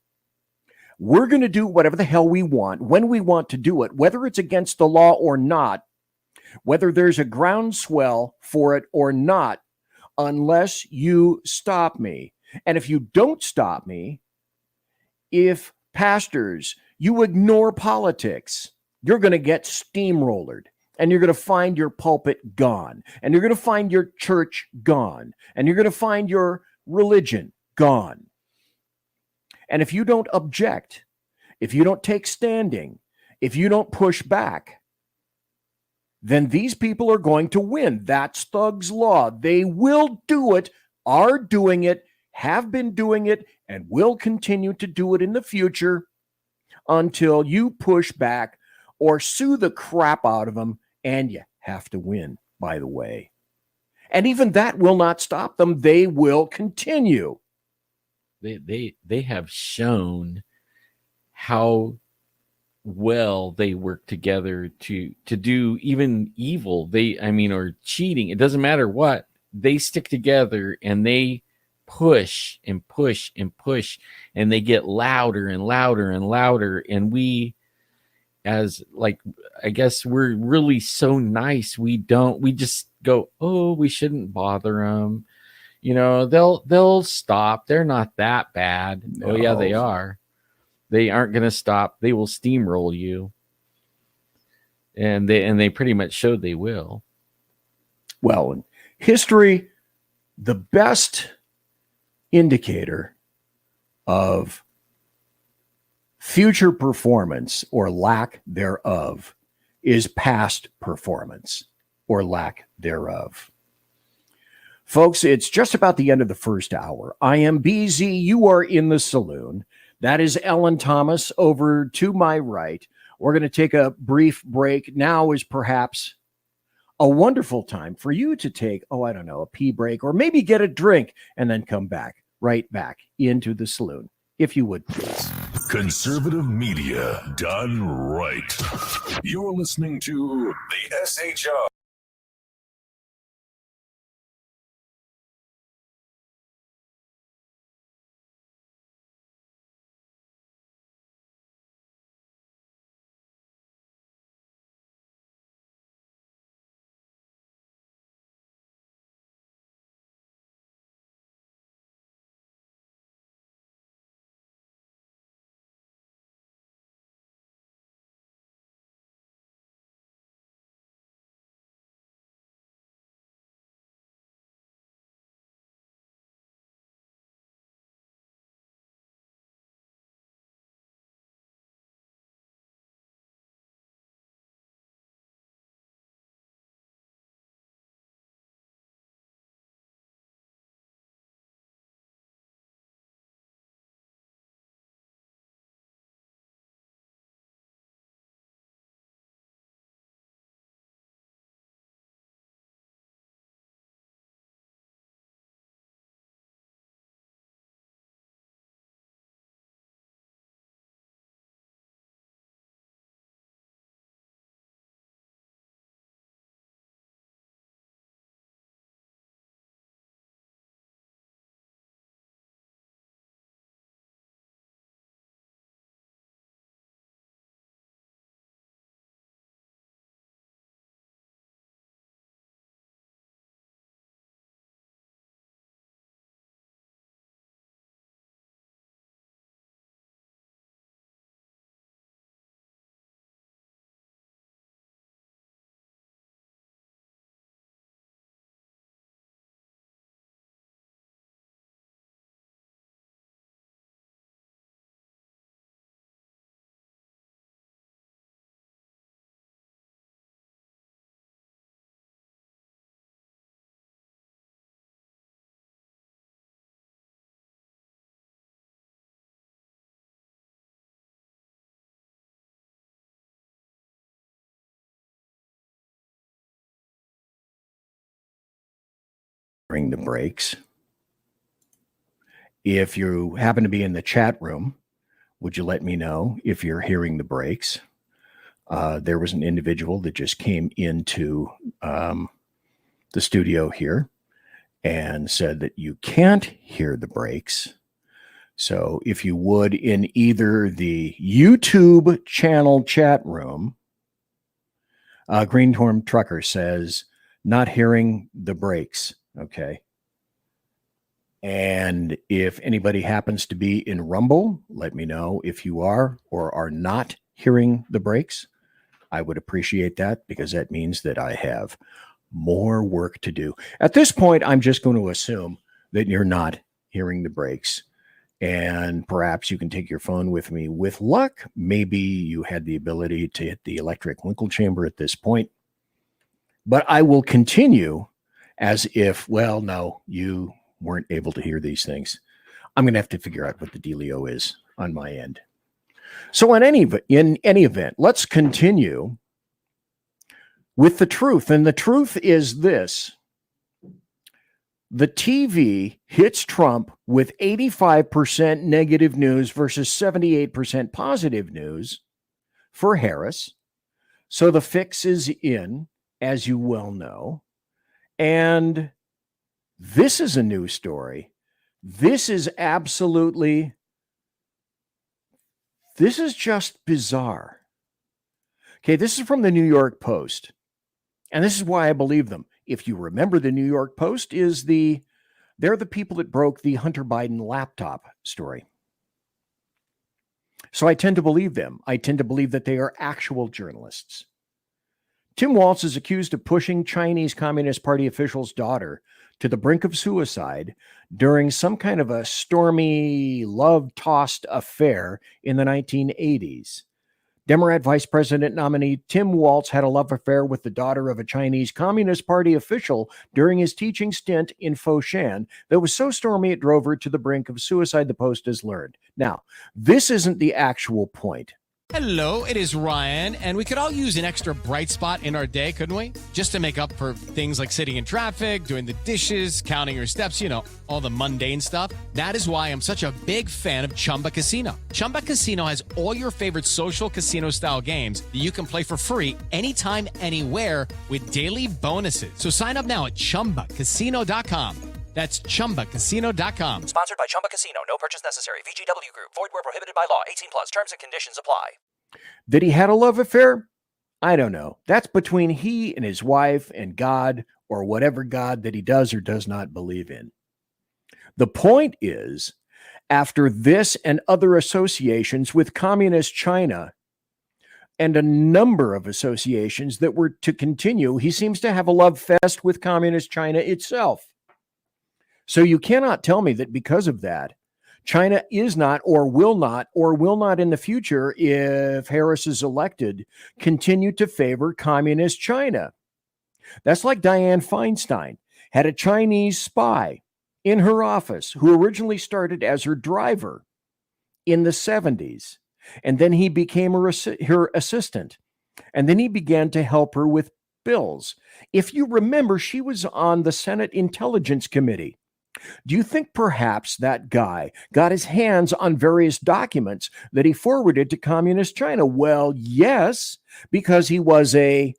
We're going to do whatever the hell we want, when we want to do it, whether it's against the law or not, whether there's a groundswell for it or not, unless you stop me. And if you don't stop me, if pastors, you ignore politics, you're going to get steamrollered, and you're going to find your pulpit gone, and you're going to find your church gone, and you're going to find your religion gone. And if you don't object, if you don't take standing, if you don't push back, then these people are going to win. That's Thug's Law. They will do it, are doing it, have been doing it, and will continue to do it in the future until you push back or sue the crap out of them, and you have to win, by the way. And even that will not stop them. They will continue. They have shown how well they work together to do even evil. Or cheating. It doesn't matter what. They stick together and they push and push and push, and they get louder and louder and louder. And we, as I guess we're really so nice. We just go, oh, we shouldn't bother them. They'll stop. They're not that bad. No. Oh yeah, they are. They aren't going to stop. They will steamroll you. And they pretty much showed they will. Well, in history, the best indicator of future performance or lack thereof is past performance or lack thereof. Folks, it's just about the end of the first hour. I am BZ. You are in the saloon. That is Ellen Thomas over to my right. We're going to take a brief break. Now is perhaps a wonderful time for you to take, a pee break, or maybe get a drink and then come back, right back into the saloon, if you would please. Conservative media done right. You're listening to the SHR. Bring the breaks. If you happen to be in the chat room, would you let me know if you're hearing the breaks? There was an individual that just came into the studio here and said that you can't hear the breaks. So if you would, in either the YouTube channel chat room, Greenhorn Trucker says, not hearing the breaks. Okay. And if anybody happens to be in Rumble, let me know if you are or are not hearing the breaks. I would appreciate that because that means that I have more work to do. At this point, I'm just going to assume that you're not hearing the breaks. And perhaps you can take your phone with me. With luck, maybe you had the ability to hit the electric winkle chamber at this point. But I will continue as if, well, no, you weren't able to hear these things. I'm going to have to figure out what the dealio is on my end. So in any event, let's continue with the truth. And the truth is this. The TV hits Trump with 85% negative news versus 78% positive news for Harris. So the fix is in, as you well know. And this is a news story. This is just bizarre. Okay, this is from the New York Post. And this is why I believe them. If you remember, the New York Post they're the people that broke the Hunter Biden laptop story. So I tend to believe them. I tend to believe that they are actual journalists. Tim Walz is accused of pushing Chinese Communist Party official's daughter to the brink of suicide during some kind of a stormy, love-tossed affair in the 1980s. Democrat Vice President nominee Tim Walz had a love affair with the daughter of a Chinese Communist Party official during his teaching stint in Foshan that was so stormy it drove her to the brink of suicide, the Post has learned. Now, this isn't the actual point. Hello, it is Ryan, and we could all use an extra bright spot in our day, couldn't we? Just to make up for things like sitting in traffic, doing the dishes, counting your steps, all the mundane stuff. That is why I'm such a big fan of Chumba Casino. Chumba Casino has all your favorite social casino-style games that you can play for free anytime, anywhere with daily bonuses. So sign up now at ChumbaCasino.com. That's ChumbaCasino.com. Sponsored by Chumba Casino. No purchase necessary. VGW Group. Void where prohibited by law. 18 plus. Terms and conditions apply. That he had a love affair? I don't know. That's between he and his wife and God, or whatever God that he does or does not believe in. The point is, after this and other associations with communist China and a number of associations that were to continue, he seems to have a love fest with communist China itself. So you cannot tell me that because of that, China is not or will not in the future, if Harris is elected, continue to favor communist China. That's like Dianne Feinstein had a Chinese spy in her office who originally started as her driver in the 70s. And then he became her assistant. And then he began to help her with bills. If you remember, she was on the Senate Intelligence Committee. Do you think perhaps that guy got his hands on various documents that he forwarded to communist China? Well, yes, because he was a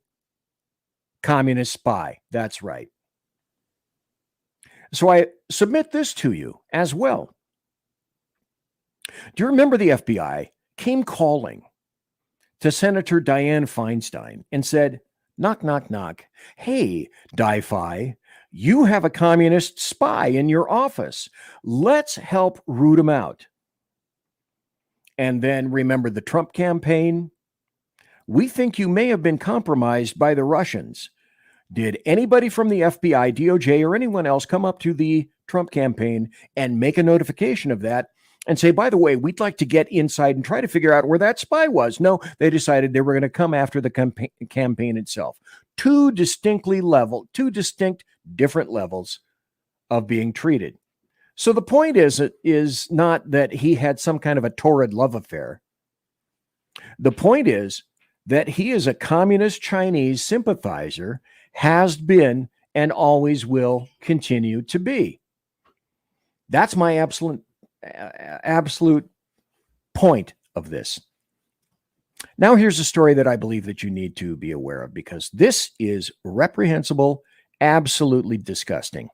communist spy. That's right. So I submit this to you as well. Do you remember the FBI came calling to Senator Dianne Feinstein and said, knock, knock, knock. Hey, Di-Fi, you have a communist spy in your office. Let's help root him out. And then remember the Trump campaign? We think you may have been compromised by the Russians. Did anybody from the FBI, DOJ, or anyone else come up to the Trump campaign and make a notification of that and say, by the way, we'd like to get inside and try to figure out where that spy was? No, they decided they were going to come after the campaign itself. Two distinct different levels of being treated. So the point is not that he had some kind of a torrid love affair. The point is that he is a communist Chinese sympathizer, has been, and always will continue to be. That's my absolute point of this. Now here's a story that I believe that you need to be aware of, because this is reprehensible, absolutely disgusting.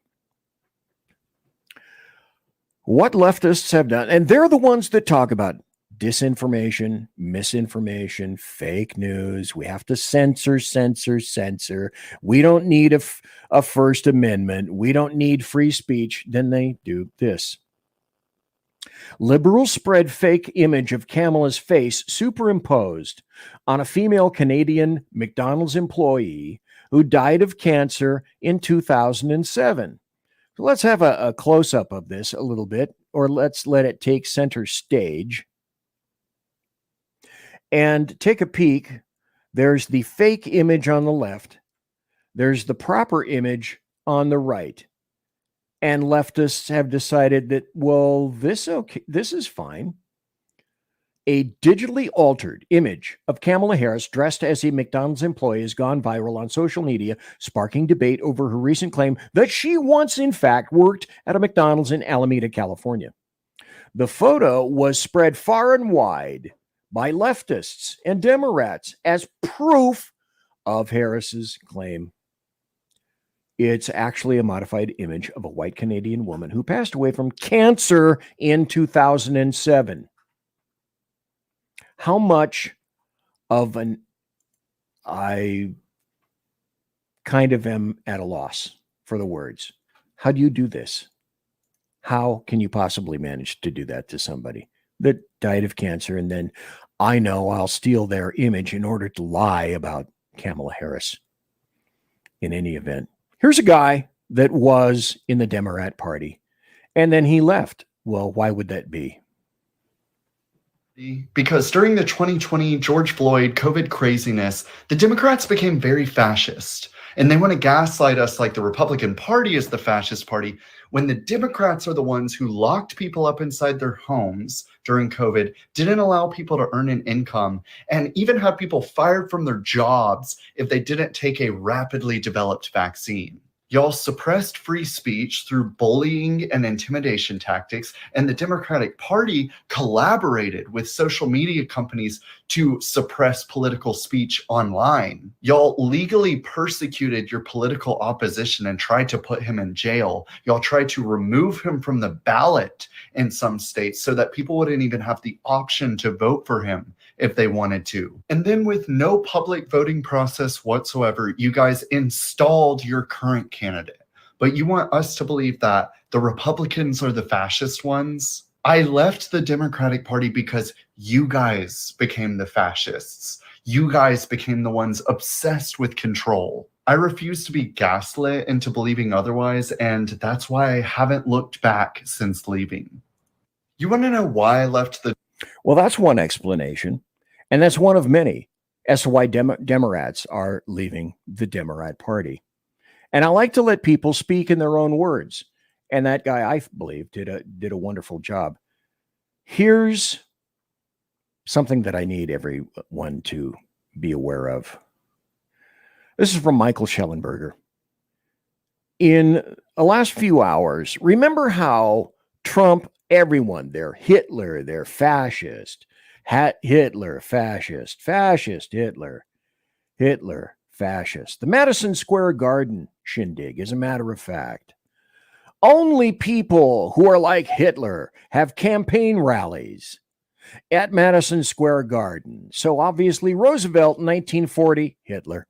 What leftists have done, and they're the ones that talk about disinformation, misinformation, fake news. We have to censor. We don't need a First Amendment. We don't need free speech. Then they do this. Liberals spread fake image of Kamala's face superimposed on a female Canadian McDonald's employee who died of cancer in 2007. So let's have a close-up of this a little bit, or let's let it take center stage. And take a peek. There's the fake image on the left. There's the proper image on the right. And leftists have decided that, well, this is fine. A digitally altered image of Kamala Harris dressed as a McDonald's employee has gone viral on social media, sparking debate over her recent claim that she once, in fact, worked at a McDonald's in Alameda, California. The photo was spread far and wide by leftists and Democrats as proof of Harris's claim. It's actually a modified image of a white Canadian woman who passed away from cancer in 2007. How much of I kind of am at a loss for the words. How do you do this? How can you possibly manage to do that to somebody that died of cancer? And then I know I'll steal their image in order to lie about Kamala Harris in any event. Here's a guy that was in the Democrat Party, and then he left. Well, why would that be? Because during the 2020 George Floyd COVID craziness, the Democrats became very fascist. And they want to gaslight us like the Republican Party is the fascist party, when the Democrats are the ones who locked people up inside their homes during COVID, didn't allow people to earn an income, and even had people fired from their jobs if they didn't take a rapidly developed vaccine. Y'all suppressed free speech through bullying and intimidation tactics, and the Democratic Party collaborated with social media companies to suppress political speech online. Y'all legally persecuted your political opposition and tried to put him in jail. Y'all tried to remove him from the ballot in some states so that people wouldn't even have the option to vote for him if they wanted to. And then with no public voting process whatsoever, you guys installed your current candidate. But you want us to believe that the Republicans are the fascist ones? I left the Democratic Party because you guys became the fascists. You guys became the ones obsessed with control. I refuse to be gaslit into believing otherwise, and that's why I haven't looked back since leaving. You want to know why I left the... Well, that's one explanation, and that's one of many as to why Democrats are leaving the Democrat Party. And I like to let people speak in their own words, and that guy, I believe, did a wonderful job. Here's something that I need everyone to be aware of. This is from Michael Schellenberger. In the last few hours, remember how Trump, everyone, they're Hitler, they're fascist, Hitler, fascist, fascist, Hitler, Hitler, fascist. The Madison Square Garden shindig, as a matter of fact. Only people who are like Hitler have campaign rallies at Madison Square Garden. So obviously Roosevelt in 1940, Hitler.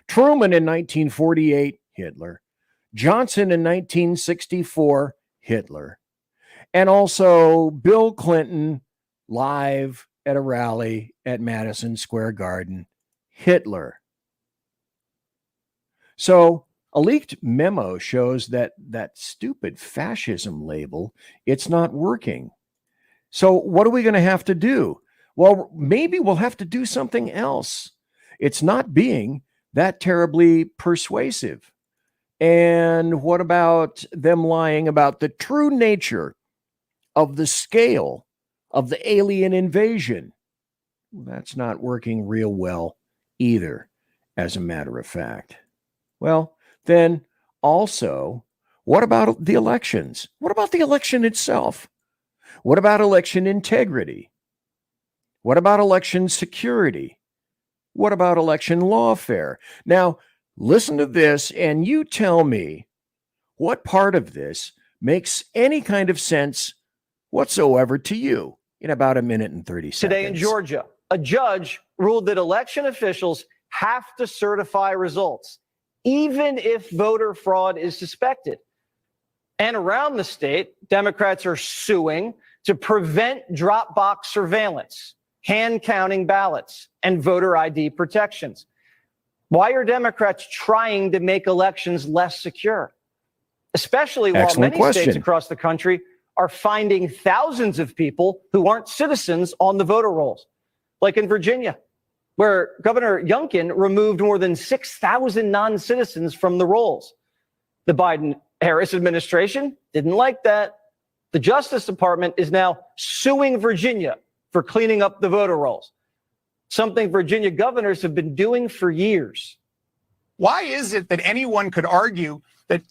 Truman in 1948, Hitler. Johnson in 1964, Hitler. And also Bill Clinton live at a rally at Madison Square Garden, Hitler. So a leaked memo shows that stupid fascism label, it's not working. So what are we going to have to do? Well, maybe we'll have to do something else. It's not being that terribly persuasive. And what about them lying about the true nature of the scale of the alien invasion? That's not working real well either, as a matter of fact. Well, then also, what about the elections? What about the election itself? What about election integrity? What about election security? What about election lawfare? Now, listen to this and you tell me what part of this makes any kind of sense whatsoever to you in about a minute and 30 seconds. Today in Georgia, a judge ruled that election officials have to certify results, even if voter fraud is suspected. And around the state, Democrats are suing to prevent drop box surveillance, hand counting ballots, and voter ID protections. Why are Democrats trying to make elections less secure? Especially while Excellent many question. states across the country are finding thousands of people who aren't citizens on the voter rolls, like in Virginia, where Governor Youngkin removed more than 6,000 non-citizens from the rolls. The Biden-Harris administration didn't like that. The Justice Department is now suing Virginia for cleaning up the voter rolls, something Virginia governors have been doing for years. Why is it that anyone could argue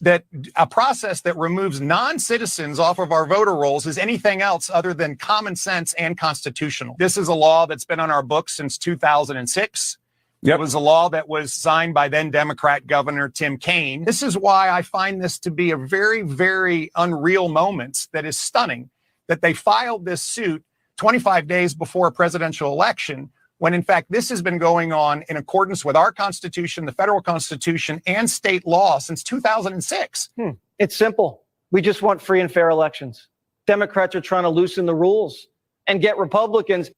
that a process that removes non-citizens off of our voter rolls is anything else other than common sense and constitutional? This is a law that's been on our books since 2006. It was a law that was signed by then Democrat Governor Tim Kaine. This is why I find this to be a very, very unreal moment that is stunning, that they filed this suit 25 days before a presidential election, when in fact this has been going on in accordance with our Constitution, the federal Constitution, and state law since 2006. It's simple. We just want free and fair elections. Democrats are trying to loosen the rules and get Republicans.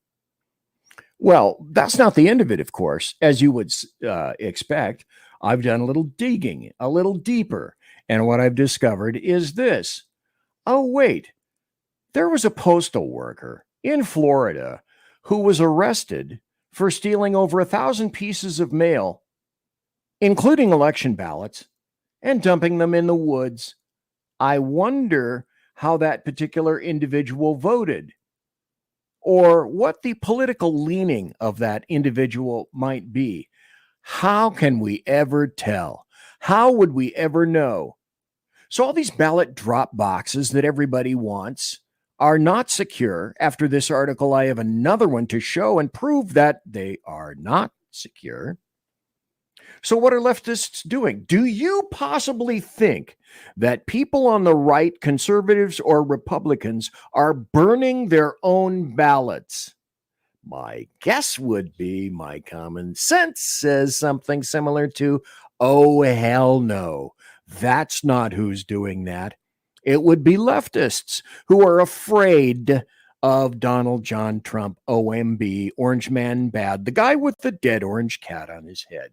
Well, that's not the end of it, of course. As you would expect, I've done a little digging, a little deeper. And what I've discovered is this. Oh, wait, there was a postal worker in Florida who was arrested for stealing over 1,000 pieces of mail, including election ballots, and dumping them in the woods. I wonder how that particular individual voted, or what the political leaning of that individual might be. How can we ever tell? How would we ever know? So all these ballot drop boxes that everybody wants are not secure. After this article, I have another one to show and prove that they are not secure. So what are leftists doing? Do you possibly think that people on the right, conservatives or Republicans, are burning their own ballots? My guess would be, my common sense says something similar to, oh, hell no. That's not who's doing that. It would be leftists who are afraid of Donald John Trump, OMB, Orange Man Bad, the guy with the dead orange cat on his head.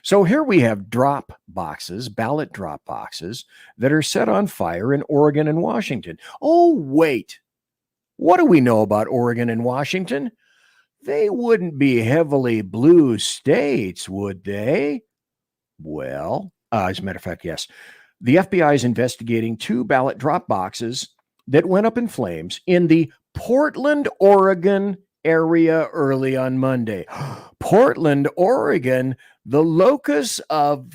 So here we have drop boxes, ballot drop boxes that are set on fire in Oregon and Washington. Oh, wait. What do we know about Oregon and Washington? They wouldn't be heavily blue states, would they? Well, as a matter of fact, yes. The FBI is investigating 2 ballot drop boxes that went up in flames in the Portland, Oregon area early on Monday. Portland, Oregon, the locus of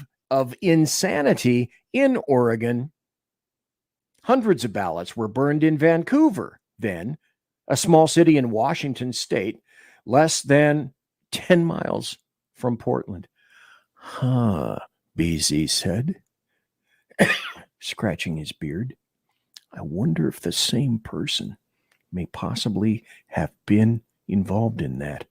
insanity in Oregon. Hundreds of ballots were burned in Vancouver, then, a small city in Washington state, less than 10 miles from Portland. BZ said, scratching his beard. I wonder if the same person may possibly have been involved in that.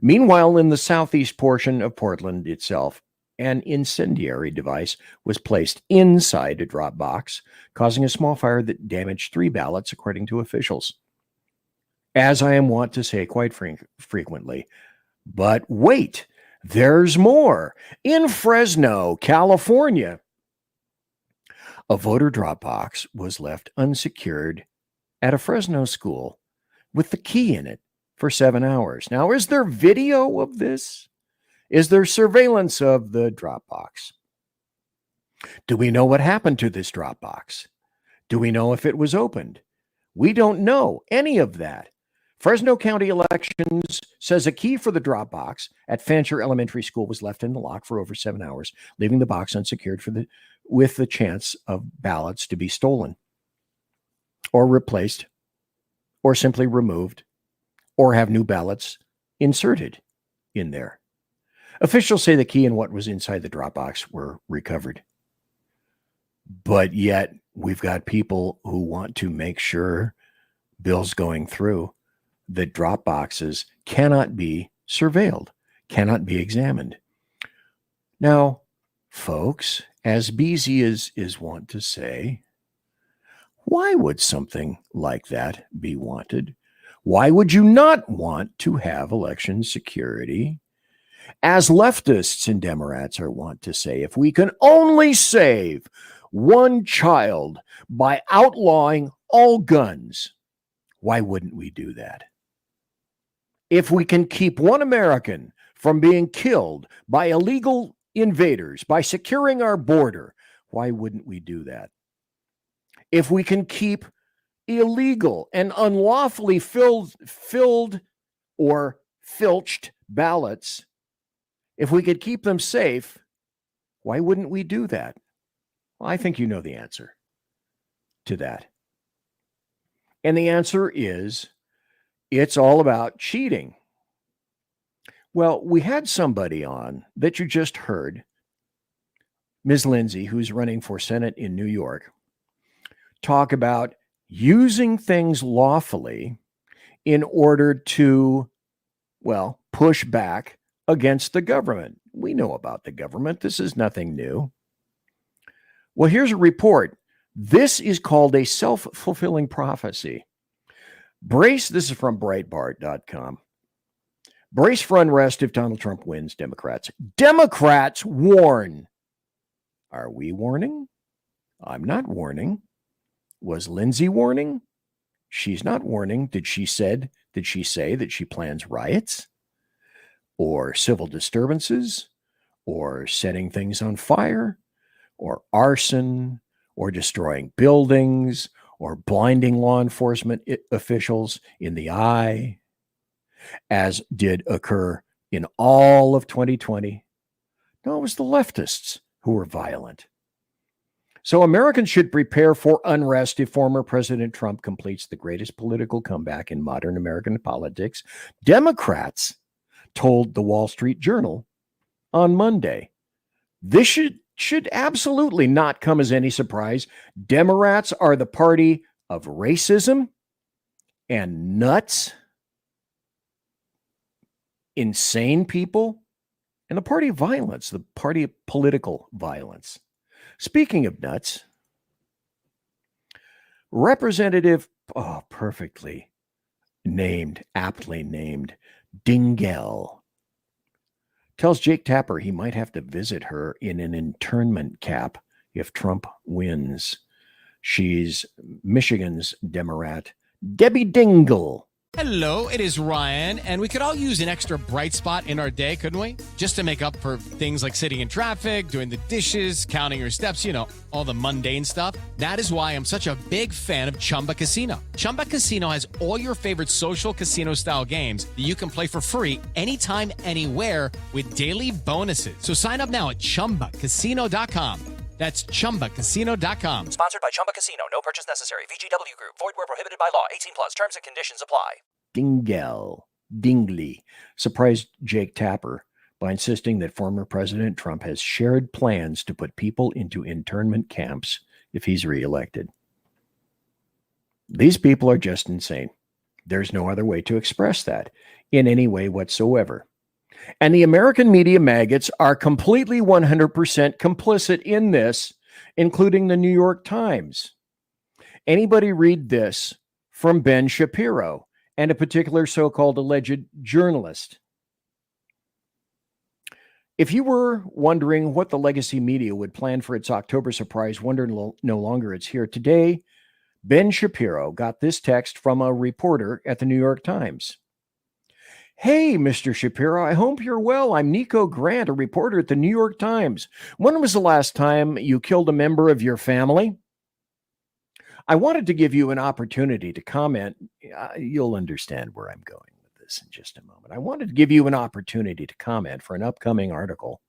Meanwhile, in the southeast portion of Portland itself, an incendiary device was placed inside a drop box, causing a small fire that damaged 3 ballots, according to officials. As I am wont to say quite frequently, but wait, there's more. In Fresno, California, a voter drop box was left unsecured at a Fresno school with the key in it for 7 hours. Now, is there video of this? Is there surveillance of the drop box? Do we know what happened to this drop box? Do we know if it was opened? We don't know any of that. Fresno County Elections says a key for the drop box at Fancher Elementary School was left in the lock for over 7 hours, leaving the box unsecured with the chance of ballots to be stolen or replaced or simply removed or have new ballots inserted in there. Officials say the key and what was inside the drop box were recovered. But yet we've got people who want to make sure bills going through that drop boxes cannot be surveilled, cannot be examined. Now, folks, as BZ is wont to say, why would something like that be wanted? Why would you not want to have election security? As leftists and Democrats are wont to say, if we can only save one child by outlawing all guns, why wouldn't we do that? If we can keep one American from being killed by illegal invaders by securing our border, why wouldn't we do that? If we can keep illegal and unlawfully filled or filched ballots, if we could keep them safe, why wouldn't we do that? Well, I think you know the answer to that. And the answer is, it's all about cheating. Well, we had somebody on that you just heard, Ms. Lindsay, who's running for Senate in New York, talk about using things lawfully in order to, well, push back against the government. We know about the government. This is nothing new. Well, here's a report. This is called a self-fulfilling prophecy. Brace, this is from Breitbart.com. Brace for unrest if Donald Trump wins, Democrats. Democrats warn. Are we warning? I'm not warning. Was Lindsay warning? She's not warning. Did she say that she plans riots or civil disturbances or setting things on fire or arson or destroying buildings or blinding law enforcement officials in the eye, as did occur in all of 2020? No, it was the leftists who were violent. So Americans should prepare for unrest if former President Trump completes the greatest political comeback in modern American politics. Democrats told the Wall Street Journal on Monday. This should absolutely not come as any surprise. Democrats are the party of racism and nuts, insane people, and the party of violence, the party of political violence. Speaking of nuts, Representative, perfectly named, aptly named, Dingell tells Jake Tapper he might have to visit her in an internment camp if Trump wins. She's Michigan's Democrat, Debbie Dingell. Hello, it is Ryan, and we could all use an extra bright spot in our day, couldn't we? Just to make up for things like sitting in traffic, doing the dishes, counting your steps, all the mundane stuff. That is why I'm such a big fan of Chumba Casino. Chumba Casino has all your favorite social casino-style games that you can play for free anytime, anywhere with daily bonuses. So sign up now at ChumbaCasino.com. That's ChumbaCasino.com. Sponsored by Chumba Casino. No purchase necessary. VGW Group. Void where prohibited by law. 18 plus. Terms and conditions apply. Dingley surprised Jake Tapper by insisting that former President Trump has shared plans to put people into internment camps if he's reelected. These people are just insane. There's no other way to express that in any way whatsoever. And the American media maggots are completely 100% complicit in this, including the New York Times. Anybody read this from Ben Shapiro and a particular so-called alleged journalist? If you were wondering what the legacy media would plan for its October surprise, wonder no longer it's here today. Ben Shapiro got this text from a reporter at the New York Times. Hey, Mr. Shapiro, I hope you're well. I'm Nico Grant, a reporter at the New York Times. When was the last time you killed a member of your family? I wanted to give you an opportunity to comment. You'll understand where I'm going with this in just a moment. I wanted to give you an opportunity to comment for an upcoming article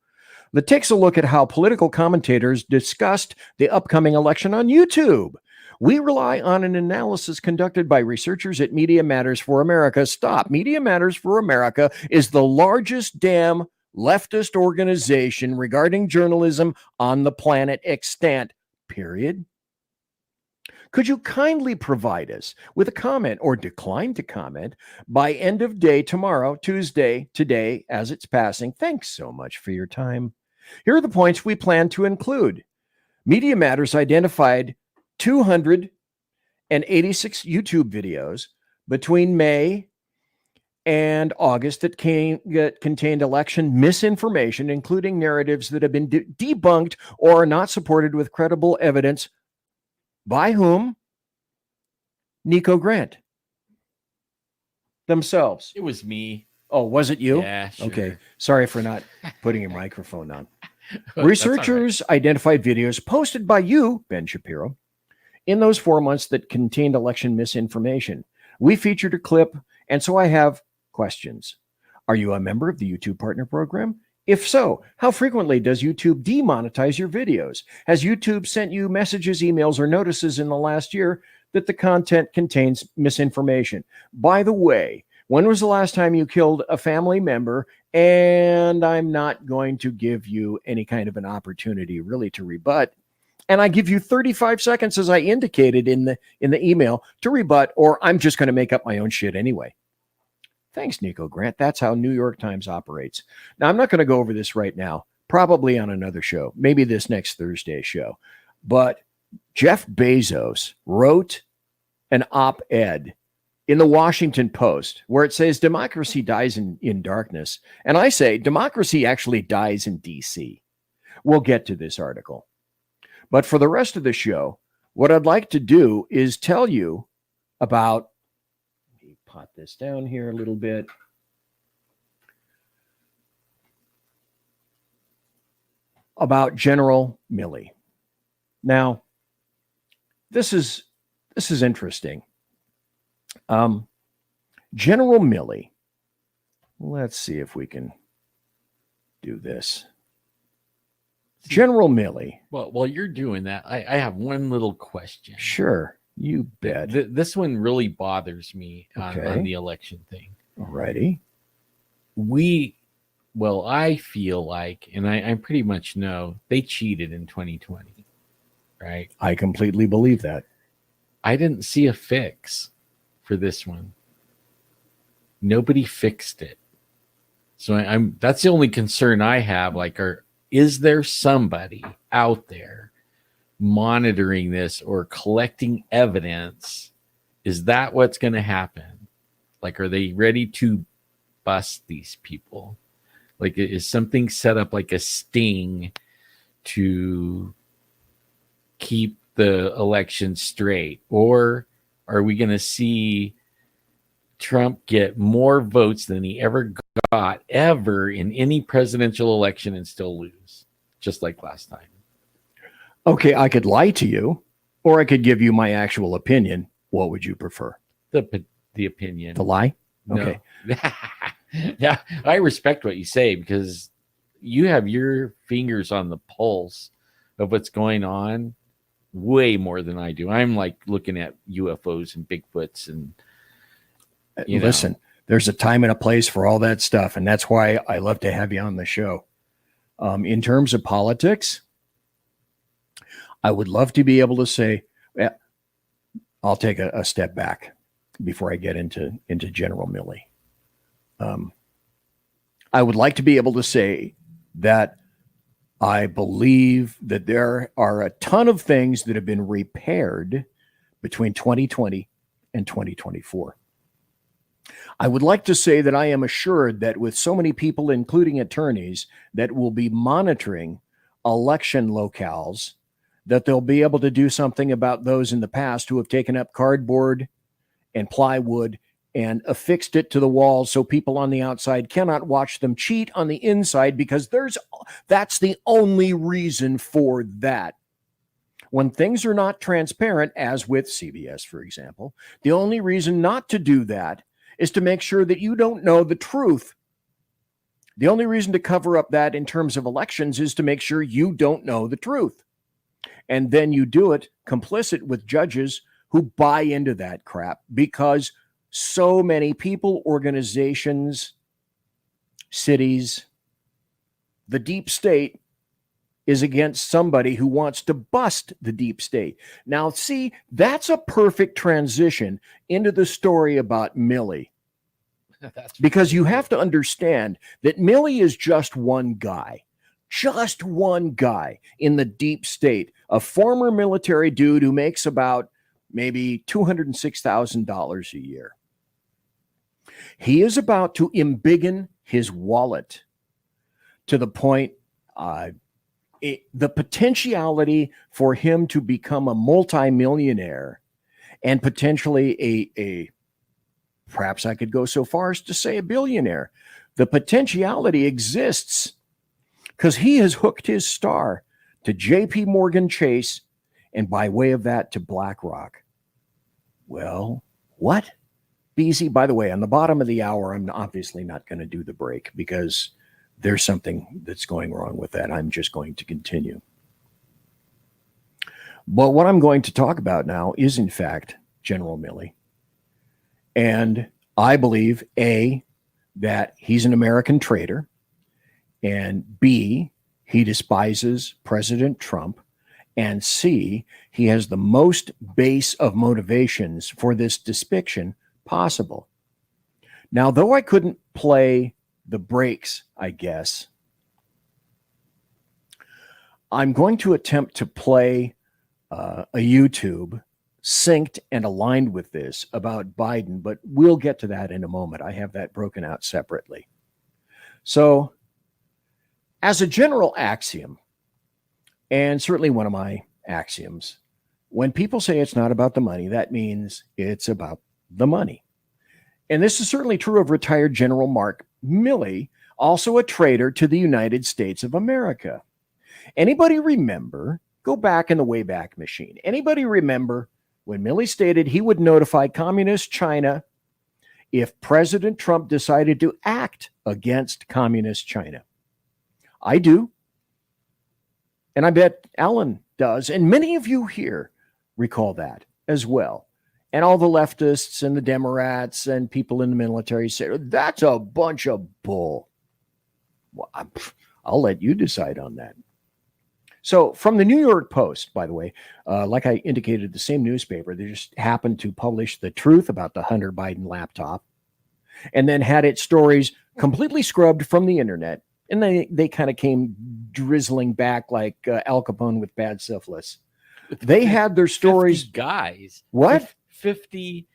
that takes a look at how political commentators discussed the upcoming election on YouTube. We rely on an analysis conducted by researchers at Media Matters for America. Stop. Media Matters for America is the largest damn leftist organization regarding journalism on the planet extant, period. Could you kindly provide us with a comment or decline to comment by end of day tomorrow, Tuesday, today, as it's passing? Thanks so much for your time. Here are the points we plan to include. Media Matters identified 286 YouTube videos between May and August that contained election misinformation, including narratives that have been debunked or are not supported with credible evidence. By whom? Nico Grant themselves. It was me. Oh, was it you? Yeah, sure. Okay. Sorry for not putting a microphone on. Researchers identified videos posted by you, Ben Shapiro, in those 4 months that contained election misinformation. We featured a clip, and so I have questions. Are you a member of the YouTube Partner Program? If so, how frequently does YouTube demonetize your videos? Has YouTube sent you messages, emails, or notices in the last year that the content contains misinformation? By the way, when was the last time you killed a family member? And I'm not going to give you any kind of an opportunity really to rebut. And I give you 35 seconds, as I indicated in the email, to rebut, or I'm just going to make up my own shit anyway. Thanks, Nico Grant. That's how New York Times operates. Now, I'm not going to go over this right now, probably on another show, maybe this next Thursday show. But Jeff Bezos wrote an op-ed in the Washington Post where it says democracy dies in darkness. And I say democracy actually dies in D.C. We'll get to this article. But for the rest of the show, what I'd like to do is tell you about, let me pot this down here a little bit. About General Milley. Now, this is interesting. General Milley. Let's see if we can do this. General Milley. Well, while you're doing that, I have one little question. Sure, you bet. This one really bothers me Okay. on the election thing. Alrighty. I feel like, and I pretty much know, they cheated in 2020, right? I completely believe that. I didn't see a fix for this one. Nobody fixed it. So that's the only concern I have. Like, is there somebody out there monitoring this or collecting evidence? Is that what's going to happen? Like, are they ready to bust these people? Like, is something set up like a sting to keep the election straight? Or are we going to see Trump get more votes than he ever got in any presidential election and still lose, just like last time? Okay, I could lie to you, or I could give you my actual opinion. What would you prefer? The opinion. The lie? No. Okay. Yeah, I respect what you say because you have your fingers on the pulse of what's going on way more than I do. I'm like looking at UFOs and Bigfoots and listen, there's a time and a place for all that stuff, and that's why I love to have you on the show. In terms of politics, I would love to be able to say, I'll take a step back before I get into General Milley. I would like to be able to say that I believe that there are a ton of things that have been repaired between 2020 and 2024. I would like to say that I am assured that with so many people, including attorneys, that will be monitoring election locales, that they'll be able to do something about those in the past who have taken up cardboard and plywood and affixed it to the walls so people on the outside cannot watch them cheat on the inside, because that's the only reason for that. When things are not transparent, as with CBS, for example, the only reason not to do that is to make sure that you don't know the truth. The only reason to cover up that in terms of elections is to make sure you don't know the truth. And then you do it complicit with judges who buy into that crap, because so many people, organizations, cities, the deep state is against somebody who wants to bust the deep state. Now, see, that's a perfect transition into the story about Milley. Because you have to understand that Milley is just one guy in the deep state, a former military dude who makes about maybe $206,000 a year. He is about to embiggen his wallet to the point, the potentiality for him to become a multimillionaire and potentially perhaps I could go so far as to say a billionaire. The potentiality exists because he has hooked his star to JP Morgan Chase and by way of that to BlackRock. Well, what? BZ, by the way, on the bottom of the hour, I'm obviously not going to do the break because there's something that's going wrong with that. I'm just going to continue. But what I'm going to talk about now is, in fact, General Milley. And I believe, A, that he's an American traitor, and B, he despises President Trump, and C, he has the most base of motivations for this depiction possible. Now, though I couldn't play the breaks, I guess, I'm going to attempt to play a YouTube synced and aligned with this about Biden, but we'll get to that in a moment. I have that broken out separately. So, as a general axiom, and certainly one of my axioms, When people say it's not about the money, that means it's about the money. And this is certainly true of retired General Mark Milley, also a traitor to the United States of America. Anybody remember, go back in the Wayback Machine, anybody remember when Milley stated he would notify Communist China if President Trump decided to act against Communist China? I do. And I bet Alan does. And many of you here recall that as well. And all the leftists and the Democrats and people in the military say, that's a bunch of bull. Well, I'll let you decide on that. So from the New York Post, by the way, like I indicated, the same newspaper, they just happened to publish the truth about the Hunter Biden laptop and then had its stories completely scrubbed from the internet. And they kind of came drizzling back like Al Capone with bad syphilis. They had their stories. 50 guys. What? 50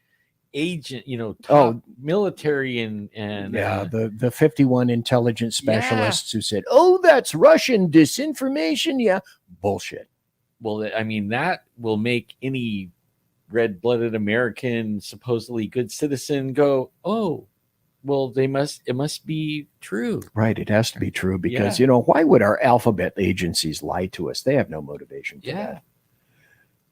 agent, top military and the 51 intelligence specialists who said, oh, that's Russian disinformation. Yeah. Bullshit. Well, I mean, that will make any red-blooded American, supposedly good citizen go, oh, well, it must be true. Right. It has to be true because, why would our alphabet agencies lie to us? They have no motivation for that.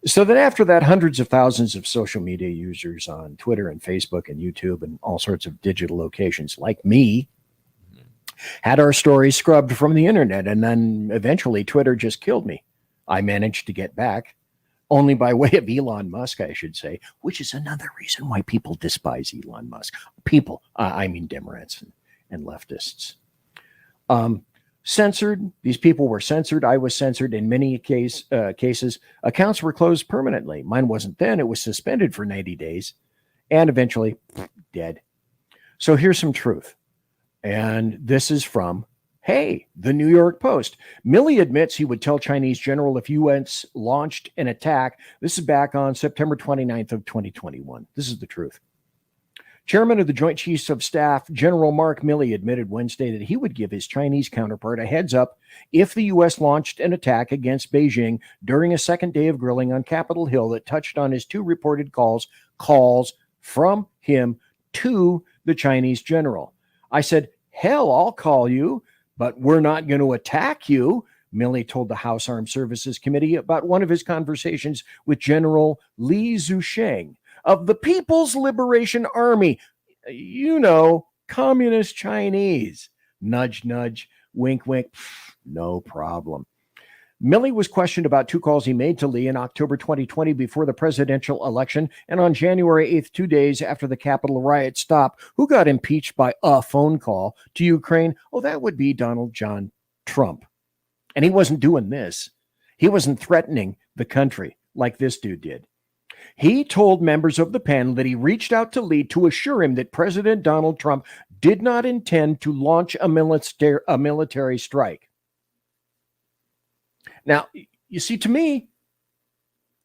So then after that, hundreds of thousands of social media users on Twitter and Facebook and YouTube and all sorts of digital locations like me had our stories scrubbed from the internet. And then eventually Twitter just killed me. I managed to get back, only by way of Elon Musk, I should say, which is another reason why people despise Elon Musk. People, I mean Democrats and leftists. Censored. These people were censored. I was censored. In many cases, accounts were closed permanently. Mine wasn't then. It was suspended for 90 days and eventually dead. So here's some truth. And this is from, the New York Post. Milley admits he would tell Chinese general if U.S. launched an attack. This is back on September 29th of 2021. This is the truth. Chairman of the Joint Chiefs of Staff, General Mark Milley, admitted Wednesday that he would give his Chinese counterpart a heads up if the U.S. launched an attack against Beijing during a second day of grilling on Capitol Hill that touched on his two reported calls from him to the Chinese general. I said, hell, I'll call you, but we're not going to attack you, Milley told the House Armed Services Committee about one of his conversations with General Li Zusheng of the People's Liberation Army, communist Chinese. Nudge, nudge, wink, wink. No problem. Milley was questioned about two calls he made to Lee in October 2020 before the presidential election and on January 8th, 2 days after the Capitol riot stop. Who got impeached by a phone call to Ukraine? Oh, that would be Donald John Trump. And he wasn't doing this. He wasn't threatening the country like this dude did. He told members of the panel that he reached out to Lee to assure him that President Donald Trump did not intend to launch a military strike. Now, you see, to me,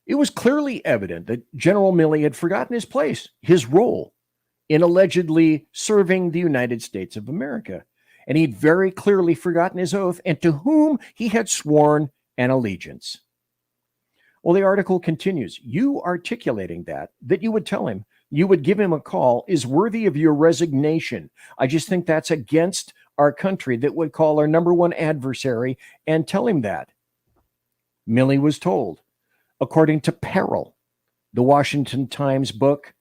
it was clearly evident that General Milley had forgotten his place, his role in allegedly serving the United States of America. And he'd very clearly forgotten his oath and to whom he had sworn an allegiance. Well, the article continues. You articulating that you would tell him, you would give him a call is worthy of your resignation. I just think that's against our country that would call our number one adversary and tell him that. Milley was told, according to Peril, the Washington Times book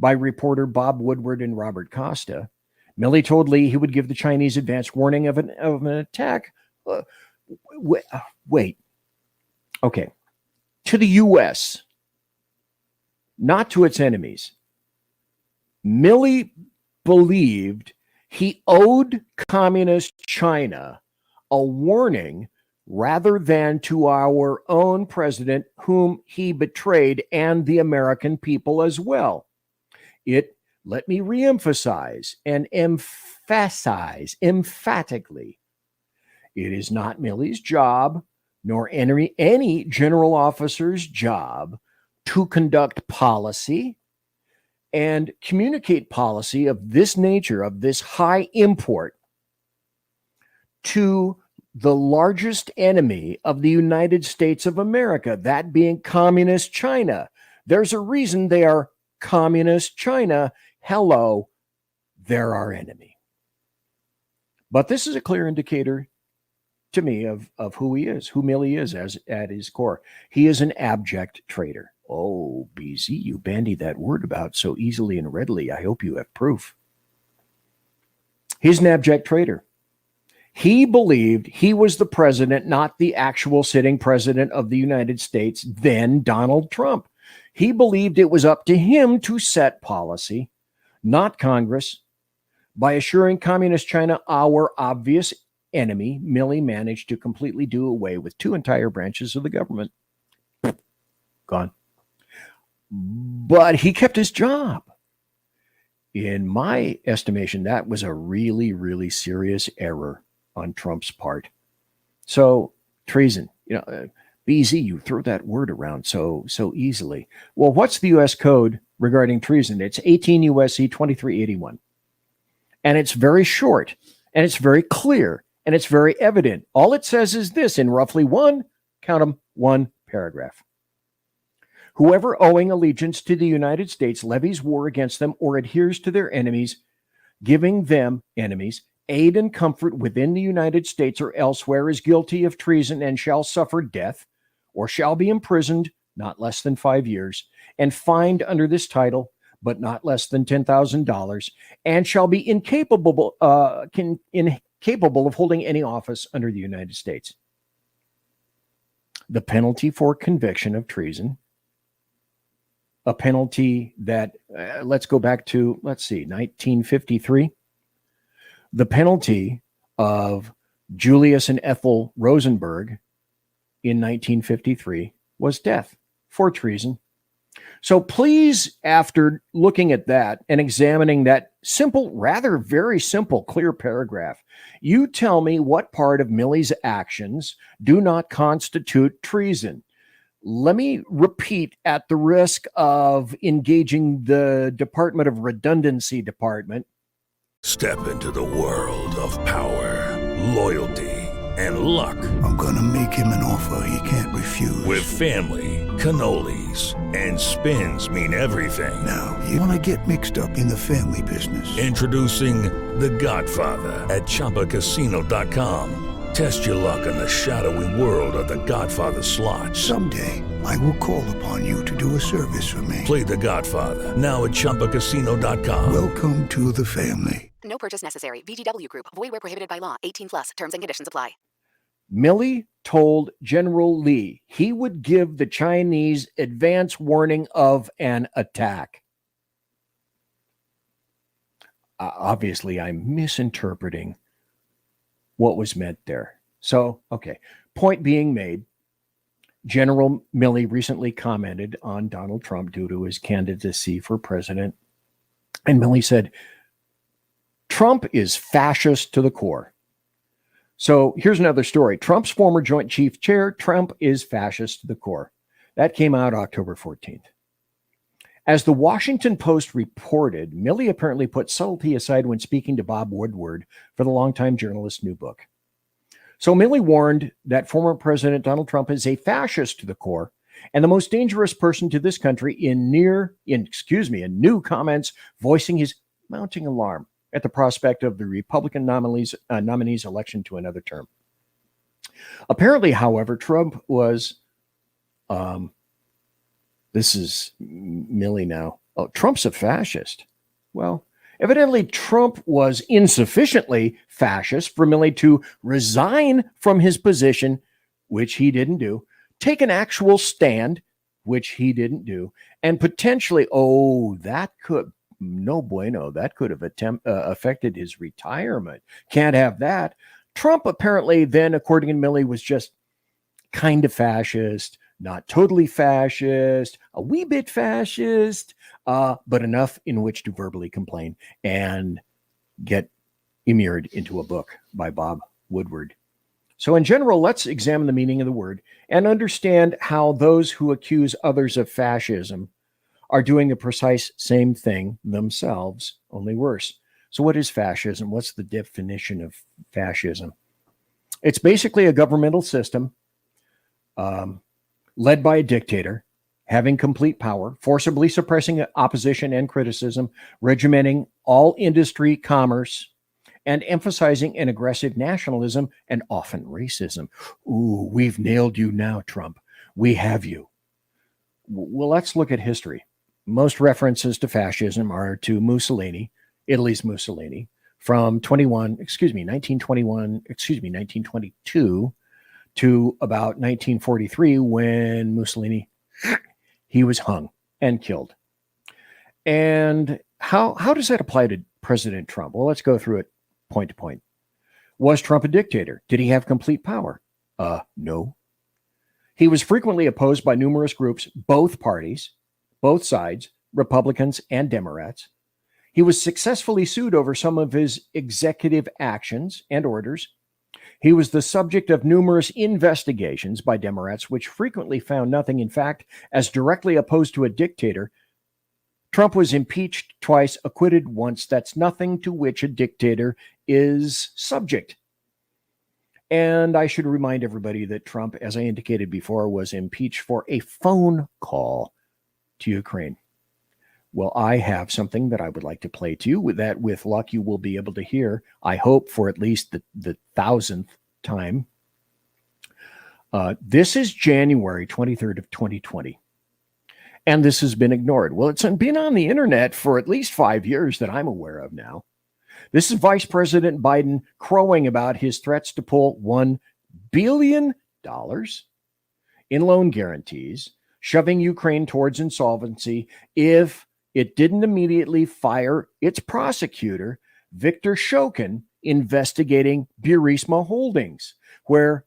by reporter Bob Woodward and Robert Costa, Milley told Lee he would give the Chinese advance warning of an attack. Wait. Okay. To the U.S., not to its enemies. Milley believed he owed communist China a warning rather than to our own president, whom he betrayed, and the American people as well. Let me reemphasize and emphasize emphatically, it is not Milley's job, nor any general officer's job, to conduct policy and communicate policy of this nature, of this high import, to the largest enemy of the United States of America, that being communist China. There's a reason they are communist China. Hello, they're our enemy. But this is a clear indicator to me of who he is, who Milley is as at his core. He is an abject traitor. Oh, BZ, you bandy that word about so easily and readily. I hope you have proof. He's an abject traitor. He believed he was the president, not the actual sitting president of the United States, then Donald Trump. He believed it was up to him to set policy, not Congress. By assuring communist China our obvious enemy, Milley managed to completely do away with two entire branches of the government. Gone. But he kept his job. In my estimation, that was a really, really serious error on Trump's part. So treason, BZ, you throw that word around so easily. Well, what's the U.S. code regarding treason? It's 18 U.S.C. 2381. And it's very short, and it's very clear, and it's very evident. All it says is this in roughly one paragraph. Whoever owing allegiance to the United States levies war against them or adheres to their enemies, giving them, enemies, aid and comfort within the United States or elsewhere is guilty of treason and shall suffer death or shall be imprisoned not less than 5 years and fined under this title, but not less than $10,000, and shall be incapable of holding any office under the United States. The penalty for conviction of treason, a penalty that, let's go back to, 1953. The penalty of Julius and Ethel Rosenberg in 1953 was death for treason. So please, after looking at that and examining that simple, rather very simple, clear paragraph, you tell me what part of Milley's actions do not constitute treason. Let me repeat at the risk of engaging the Department of Redundancy Department. Step into the world of power, loyalty, and luck. I'm gonna make him an offer he can't refuse. With family, cannolis, and spins mean everything. Now, you wanna get mixed up in the family business. Introducing The Godfather at ChumbaCasino.com. Test your luck in the shadowy world of The Godfather slot. Someday, I will call upon you to do a service for me. Play The Godfather, now at ChumbaCasino.com. Welcome to the family. No purchase necessary. VGW Group. Void where prohibited by law. 18 plus. Terms and conditions apply. Milley told General Lee he would give the Chinese advance warning of an attack. Obviously, I'm misinterpreting what was meant there. So, okay. Point being made, General Milley recently commented on Donald Trump due to his candidacy for president. And Milley said, Trump is fascist to the core. So here's another story. Trump's former Joint Chief Chair, Trump is fascist to the core. That came out October 14th. As the Washington Post reported, Milley apparently put subtlety aside when speaking to Bob Woodward for the longtime journalist's new book. So Milley warned that former President Donald Trump is a fascist to the core and the most dangerous person to this country in new comments voicing his mounting alarm at the prospect of the Republican nominee's election to another term. Apparently, however, Trump was, this is Milley now. Oh, Trump's a fascist. Well, evidently Trump was insufficiently fascist for Milley to resign from his position, which he didn't do, take an actual stand, which he didn't do, and potentially, that could have affected his retirement. Can't have that. Trump apparently then, according to Milley, was just kind of fascist, not totally fascist, a wee bit fascist, but enough in which to verbally complain and get immured into a book by Bob Woodward. So in general, let's examine the meaning of the word and understand how those who accuse others of fascism are doing the precise same thing themselves, only worse. So what is fascism? What's the definition of fascism? It's basically a governmental system led by a dictator, having complete power, forcibly suppressing opposition and criticism, regimenting all industry, commerce, and emphasizing an aggressive nationalism and often racism. Ooh, we've nailed you now, Trump. We have you. Well, let's look at history. Most references to fascism are to Mussolini, Italy's Mussolini, from 1922 to about 1943, when Mussolini, he was hung and killed. And how does that apply to President Trump? Well, let's go through it point to point. Was Trump a dictator? Did he have complete power? No. He was frequently opposed by numerous groups, both parties, both sides, Republicans and Democrats. He was successfully sued over some of his executive actions and orders. He was the subject of numerous investigations by Democrats, which frequently found nothing, in fact, as directly opposed to a dictator. Trump was impeached twice, acquitted once. That's nothing to which a dictator is subject. And I should remind everybody that Trump, as I indicated before, was impeached for a phone call to Ukraine. Well, I have something that I would like to play to you that, with luck, you will be able to hear, I hope, for at least the 1,000th time. This is January 23rd of 2020. And this has been ignored. Well, it's been on the internet for at least 5 years that I'm aware of now. This is Vice President Biden crowing about his threats to pull $1 billion in loan guarantees, shoving Ukraine towards insolvency if it didn't immediately fire its prosecutor, Victor Shokin, investigating Burisma Holdings, where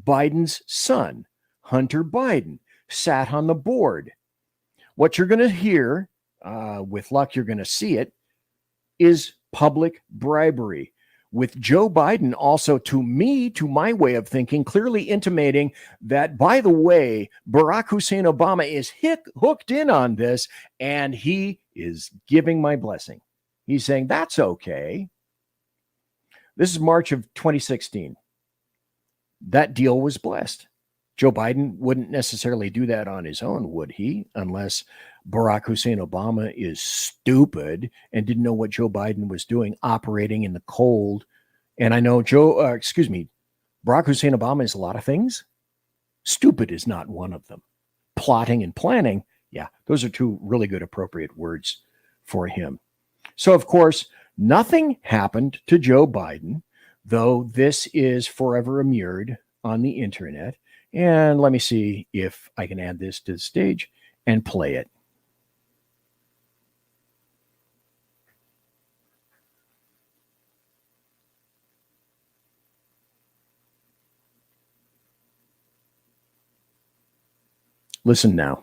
Biden's son, Hunter Biden, sat on the board. What you're going to hear, with luck, you're going to see it, is public bribery, with Joe Biden also, to my way of thinking, clearly intimating that, by the way, Barack Hussein Obama is hooked in on this, and he is giving my blessing. He's saying, that's okay. This is March of 2016. That deal was blessed. Joe Biden wouldn't necessarily do that on his own, would he? Unless Barack Hussein Obama is stupid and didn't know what Joe Biden was doing, operating in the cold. And I know Barack Hussein Obama is a lot of things. Stupid is not one of them. Plotting and planning, yeah, those are two really good appropriate words for him. So, of course, nothing happened to Joe Biden, though this is forever immured on the internet. And let me see if I can add this to the stage and play it. Listen now.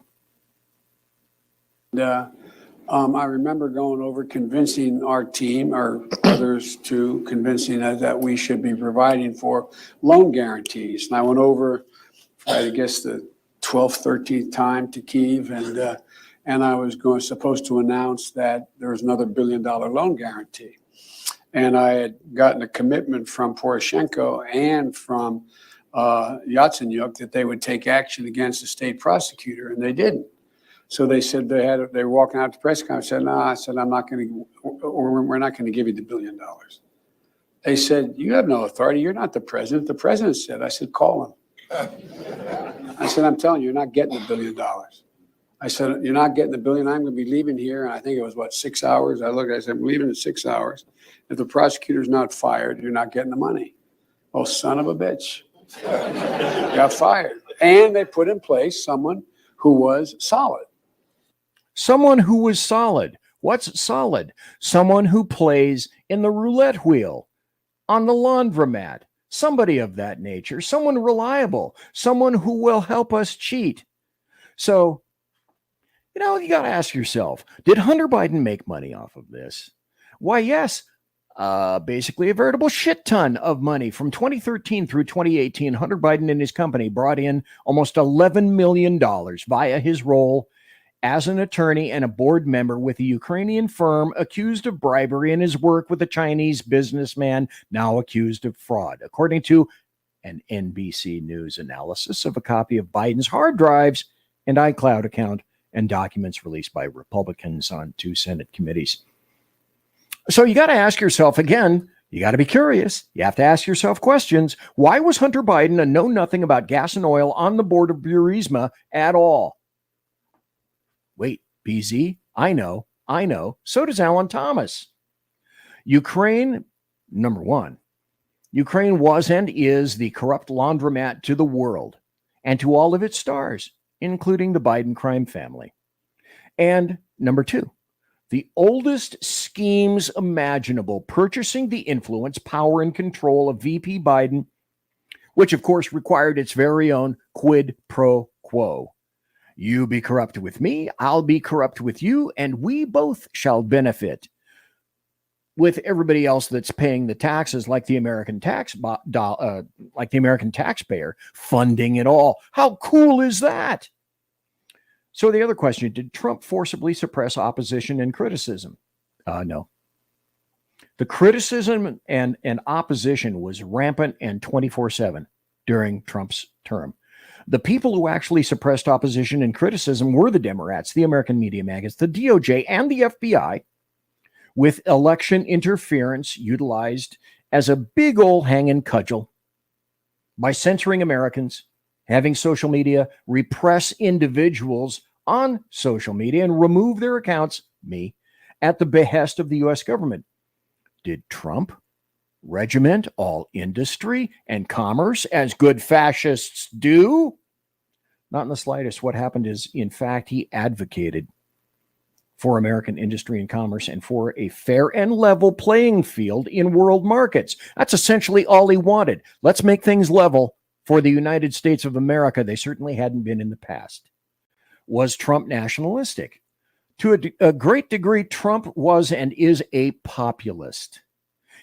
I remember going over convincing our team or others to convincing us that we should be providing for loan guarantees. And I went over, I guess, the 12th, 13th time to Kyiv, and I was supposed to announce that there was another $1 billion loan guarantee. And I had gotten a commitment from Poroshenko and from Yatsenyuk that they would take action against the state prosecutor, and they didn't. So they said they were walking out to press conference. I said, no, I'm not going to, or we're not going to give you the $1 billion. They said, you have no authority. You're not the president. The president said. I said, call him. I said, I'm telling you, you're not getting the $1 billion. I said, you're not getting the $1 billion. I'm going to be leaving here. And I think it was, 6 hours? I said, I'm leaving in 6 hours. If the prosecutor's not fired, you're not getting the money. Oh, son of a bitch. Got fired. And they put in place someone who was solid. Someone who was solid. What's solid? Someone who plays in the roulette wheel, on the laundromat. Somebody of that nature, someone reliable, someone who will help us cheat. So, you got to ask yourself, did Hunter Biden make money off of this? Why, yes, basically a veritable shit ton of money. From 2013 through 2018, Hunter Biden and his company brought in almost $11 million via his role as an attorney and a board member with a Ukrainian firm accused of bribery, and his work with a Chinese businessman now accused of fraud. According to an NBC News analysis of a copy of Biden's hard drives and iCloud account and documents released by Republicans on 2 Senate committees. So you got to ask yourself again, you got to be curious. You have to ask yourself questions. Why was Hunter Biden a know-nothing about gas and oil on the board of Burisma at all? Wait, BZ? I know. So does Alan Thomas. Ukraine, number one. Ukraine was and is the corrupt laundromat to the world and to all of its stars, including the Biden crime family. And number two, the oldest schemes imaginable, purchasing the influence, power, and control of VP Biden, which of course required its very own quid pro quo. You be corrupt with me, I'll be corrupt with you, and we both shall benefit. With everybody else that's paying the taxes, like the American taxpayer, funding it all. How cool is that? So the other question, did Trump forcibly suppress opposition and criticism? No. The criticism and opposition was rampant and 24/7 during Trump's term. The people who actually suppressed opposition and criticism were the Democrats, the American media magazines, the DOJ, and the FBI, with election interference utilized as a big old hanging cudgel by censoring Americans, having social media repress individuals on social media and remove their accounts, me, at the behest of the U.S. government. Did Trump regiment all industry and commerce as good fascists do? Not in the slightest. What happened is, in fact, he advocated for American industry and commerce and for a fair and level playing field in world markets. That's essentially all he wanted. Let's make things level for the United States of America. They certainly hadn't been in the past. Was Trump nationalistic? To a great degree, Trump was and is a populist.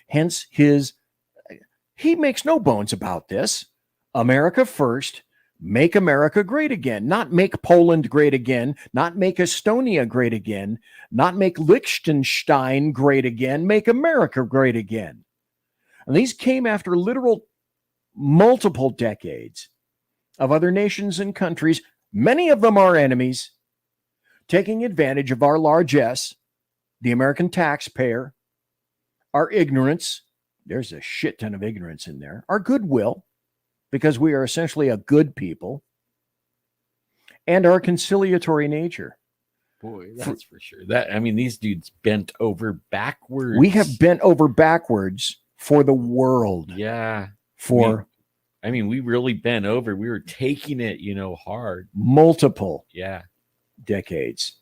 Hence he makes no bones about this. America first. Make America great again, not make Poland great again, not make Estonia great again, not make Liechtenstein great again, make America great again. And these came after literal multiple decades of other nations and countries, many of them our enemies, taking advantage of our largesse, the American taxpayer, our ignorance, there's a shit ton of ignorance in there, our goodwill, because we are essentially a good people, and our conciliatory nature. Boy, that's for sure. These dudes bent over backwards. We have bent over backwards for the world. Yeah. We really bent over. We were taking it, hard. Multiple decades.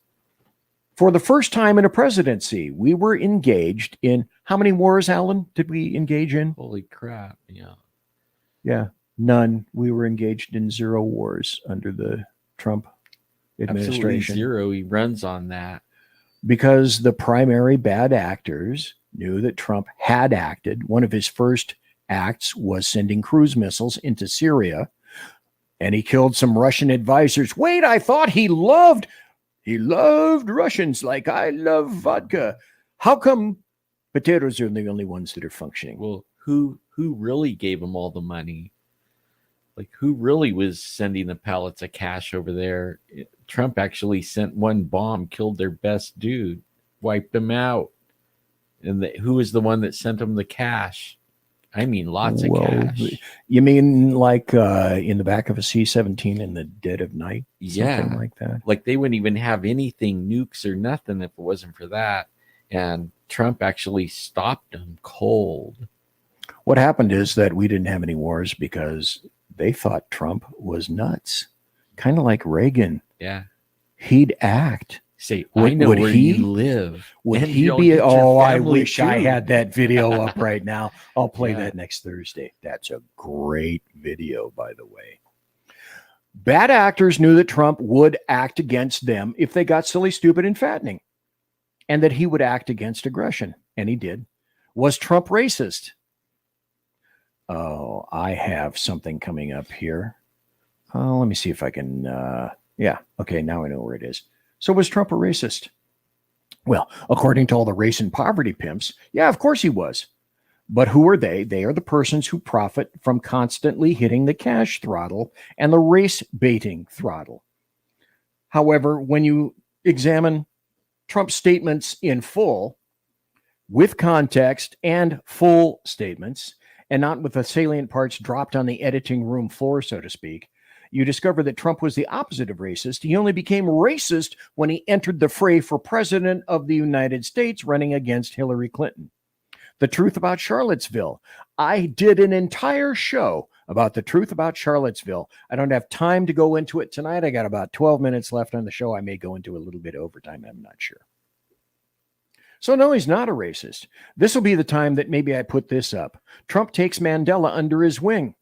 For the first time in a presidency, we were engaged in how many wars, Alan, did we engage in? Holy crap. Yeah. Yeah. None. We were engaged in 0 wars under the Trump administration. Absolutely 0. He runs on that. Because the primary bad actors knew that Trump had acted. One of his first acts was sending cruise missiles into Syria, and he killed some Russian advisors. Wait, I thought he loved Russians like I love vodka. How come potatoes are the only ones that are functioning? Well, who really gave him all the money? Like, who really was sending the pallets of cash over there? Trump actually sent one bomb, killed their best dude, wiped them out. And who was the one that sent them the cash? Lots of cash. You mean like in the back of a C-17 in the dead of night? Something like that. Like they wouldn't even have anything, nukes or nothing, if it wasn't for that. And Trump actually stopped them cold. What happened is that we didn't have any wars because they thought Trump was nuts, kind of like Reagan. Yeah. He'd act. Say, I know where you live. Would he be? Oh, I wish I had that video up right now. I'll play that next Thursday. That's a great video, by the way. Bad actors knew that Trump would act against them if they got silly, stupid, and fattening, and that he would act against aggression. And he did. Was Trump racist? Oh, I have something coming up here. Let me see if I can. Okay, now I know where it is. So was Trump a racist? Well, according to all the race and poverty pimps, yeah, of course he was. But who are they? They are the persons who profit from constantly hitting the cash throttle and the race baiting throttle. However, when you examine Trump's statements in full, with context and full statements, and not with the salient parts dropped on the editing room floor, so to speak, you discover that Trump was the opposite of racist. He only became racist when he entered the fray for president of the United States, running against Hillary Clinton. The truth about Charlottesville. I did an entire show about the truth about Charlottesville. I don't have time to go into it tonight. I got about 12 minutes left on the show. I may go into a little bit overtime. I'm not sure. So no, he's not a racist. This will be the time that maybe I put this up. Trump takes Mandela under his wing.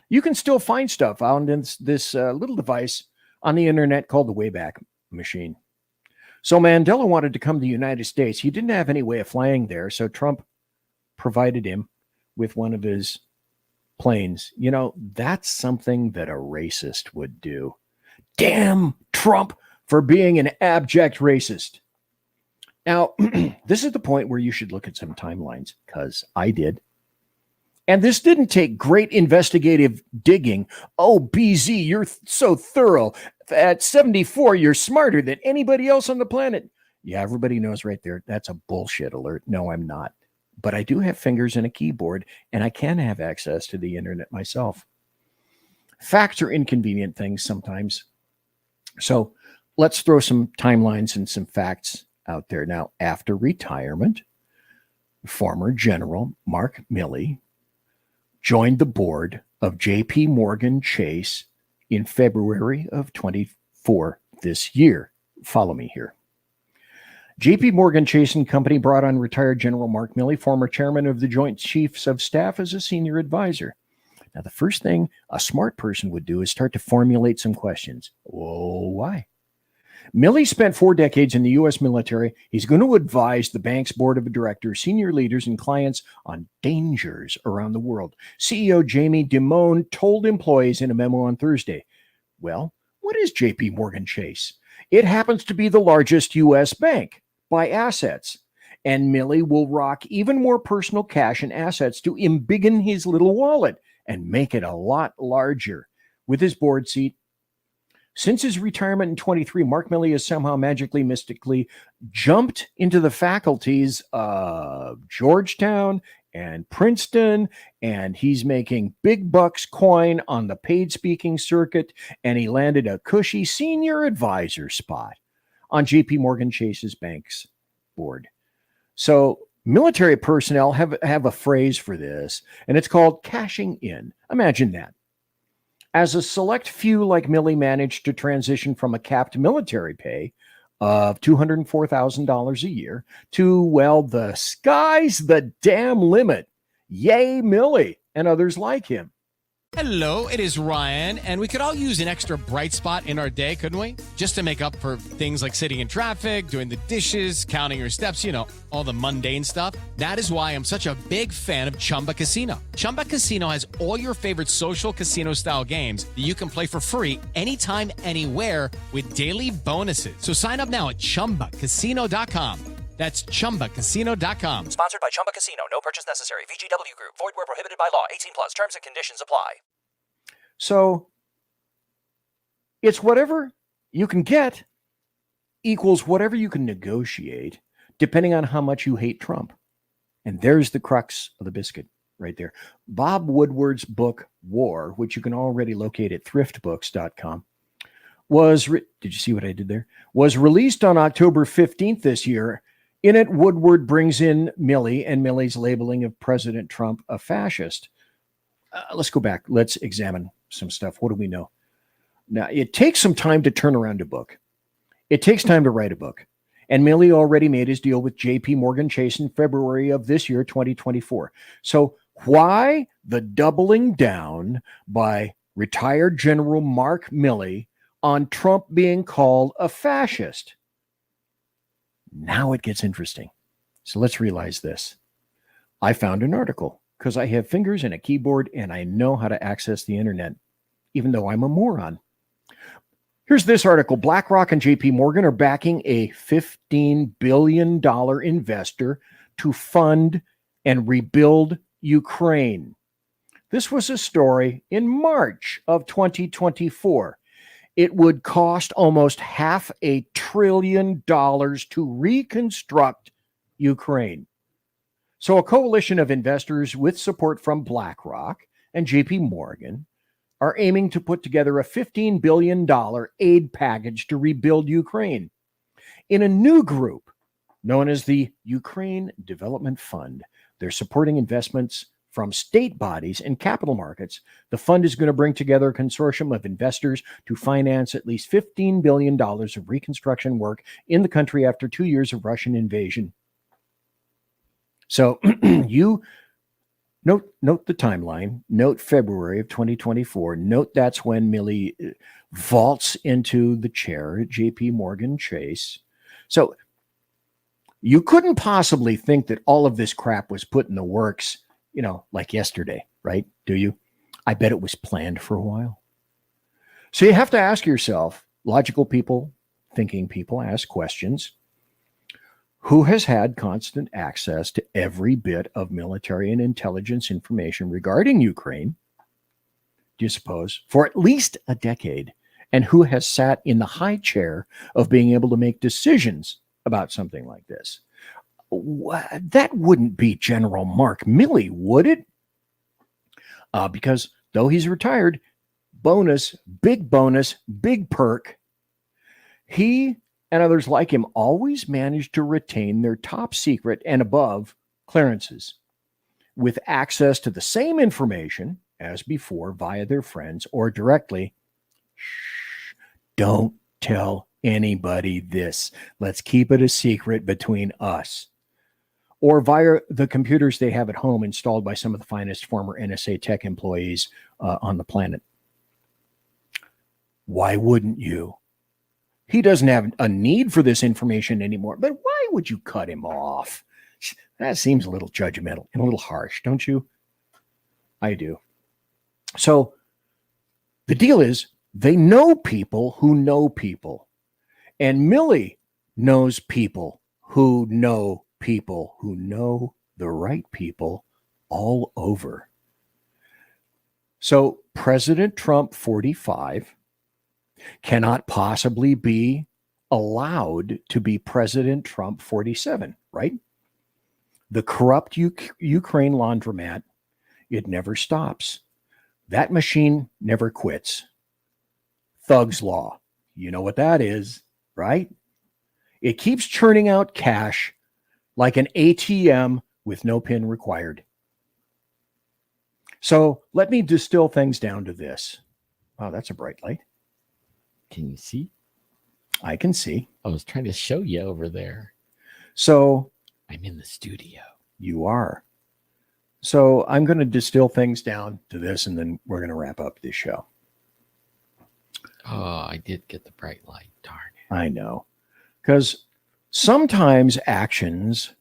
You can still find stuff found in this little device on the internet called the Wayback Machine. So Mandela wanted to come to the United States. He didn't have any way of flying there, so Trump provided him with one of his planes. You know, that's something that a racist would do. Damn Trump for being an abject racist. Now, this is the point where you should look at some timelines, because I did. And this didn't take great investigative digging. Oh, BZ, you're so thorough. At 74, you're smarter than anybody else on the planet. Yeah, everybody knows right there. That's a bullshit alert. No, I'm not. But I do have fingers and a keyboard, and I can have access to the internet myself. Facts are inconvenient things sometimes. So let's throw some timelines and some facts out there. Now, after retirement, former General Mark Milley joined the board of J.P. Morgan Chase in February of 24 this year. Follow me here. J.P. Morgan Chase & Company brought on retired General Mark Milley, former chairman of the Joint Chiefs of Staff, as a senior advisor. Now, the first thing a smart person would do is start to formulate some questions. Oh, why? Milley spent 4 decades in the U.S. military. He's going to advise the bank's board of directors, senior leaders, and clients on dangers around the world. CEO Jamie Dimon told employees in a memo on Thursday, well, what is J.P. Morgan Chase? It happens to be the largest U.S. bank by assets, and Milley will rock even more personal cash and assets to embiggen his little wallet and make it a lot larger. With his board seat, since his retirement in 23, Mark Milley has somehow magically, mystically jumped into the faculties of Georgetown and Princeton, and he's making big bucks coin on the paid speaking circuit, and he landed a cushy senior advisor spot on J.P. Morgan Chase's bank's board. So military personnel have a phrase for this, and it's called cashing in. Imagine that. As a select few like Milley managed to transition from a capped military pay of $204,000 a year to, well, the sky's the damn limit. Yay, Milley and others like him. Hello, it is Ryan, and we could all use an extra bright spot in our day, couldn't we? Just to make up for things like sitting in traffic, doing the dishes, counting your steps, you know, all the mundane stuff. That is why I'm such a big fan of Chumba Casino. Chumba Casino has all your favorite social casino-style games that you can play for free anytime, anywhere with daily bonuses. So sign up now at ChumbaCasino.com. That's ChumbaCasino.com. Sponsored by Chumba Casino. No purchase necessary. VGW Group. Void where prohibited by law. 18 plus. Terms and conditions apply. So it's whatever you can get equals whatever you can negotiate, depending on how much you hate Trump. And there's the crux of the biscuit right there. Bob Woodward's book, War, which you can already locate at thriftbooks.com, did you see what I did there? Was released on October 15th this year. In it, Woodward brings in Milley and Milley's labeling of President Trump a fascist. Let's go back. Let's examine some stuff. What do we know? Now, it takes some time to turn around a book. It takes time to write a book. And Milley already made his deal with J.P. Morgan Chase in February of this year, 2024. So why the doubling down by retired General Mark Milley on Trump being called a fascist? Now it gets interesting. So let's realize this. I found an article because I have fingers and a keyboard and I know how to access the internet, even though I'm a moron. Here's this article. BlackRock and JP Morgan are backing a $15 billion investor to fund and rebuild Ukraine. This was a story in March of 2024. It would cost almost $500 billion to reconstruct Ukraine. So a coalition of investors with support from BlackRock and JP Morgan are aiming to put together a $15 billion aid package to rebuild Ukraine. In a new group known as the Ukraine Development Fund, they're supporting investments from state bodies and capital markets. The fund is going to bring together a consortium of investors to finance at least $15 billion of reconstruction work in the country after 2 years of Russian invasion. So you note the timeline, note February of 2024, note that's when Milley vaults into the chair at JP Morgan Chase. So you couldn't possibly think that all of this crap was put in the works, like yesterday, right? Do you? I bet it was planned for a while. So you have to ask yourself, logical people, thinking people ask questions. Who has had constant access to every bit of military and intelligence information regarding Ukraine, do you suppose, for at least a decade? And who has sat in the high chair of being able to make decisions about something like this? That wouldn't be General Mark Milley, would it? Because though he's retired, bonus, big perk, he and others like him always managed to retain their top secret and above clearances with access to the same information as before via their friends or directly. Shh, don't tell anybody this. Let's keep it a secret between us. Or via the computers they have at home installed by some of the finest former NSA tech employees on the planet. Why wouldn't you? He doesn't have a need for this information anymore, but why would you cut him off? That seems a little judgmental and a little harsh, don't you? I do. So the deal is they know people who know people. And Milley knows people who know the right people all over. So President Trump 45 cannot possibly be allowed to be President Trump 47, right? The corrupt Ukraine laundromat, it never stops. That machine never quits. Thug's Law. You know what that is, right? It keeps churning out cash like an ATM with no PIN required. So let me distill things down to this. Wow, that's a bright light. Can you see? I can see. I was trying to show you over there. So I'm in the studio. You are. So I'm going to distill things down to this, and then we're going to wrap up this show. Oh, I did get the bright light. Darn it. I know. Because sometimes actions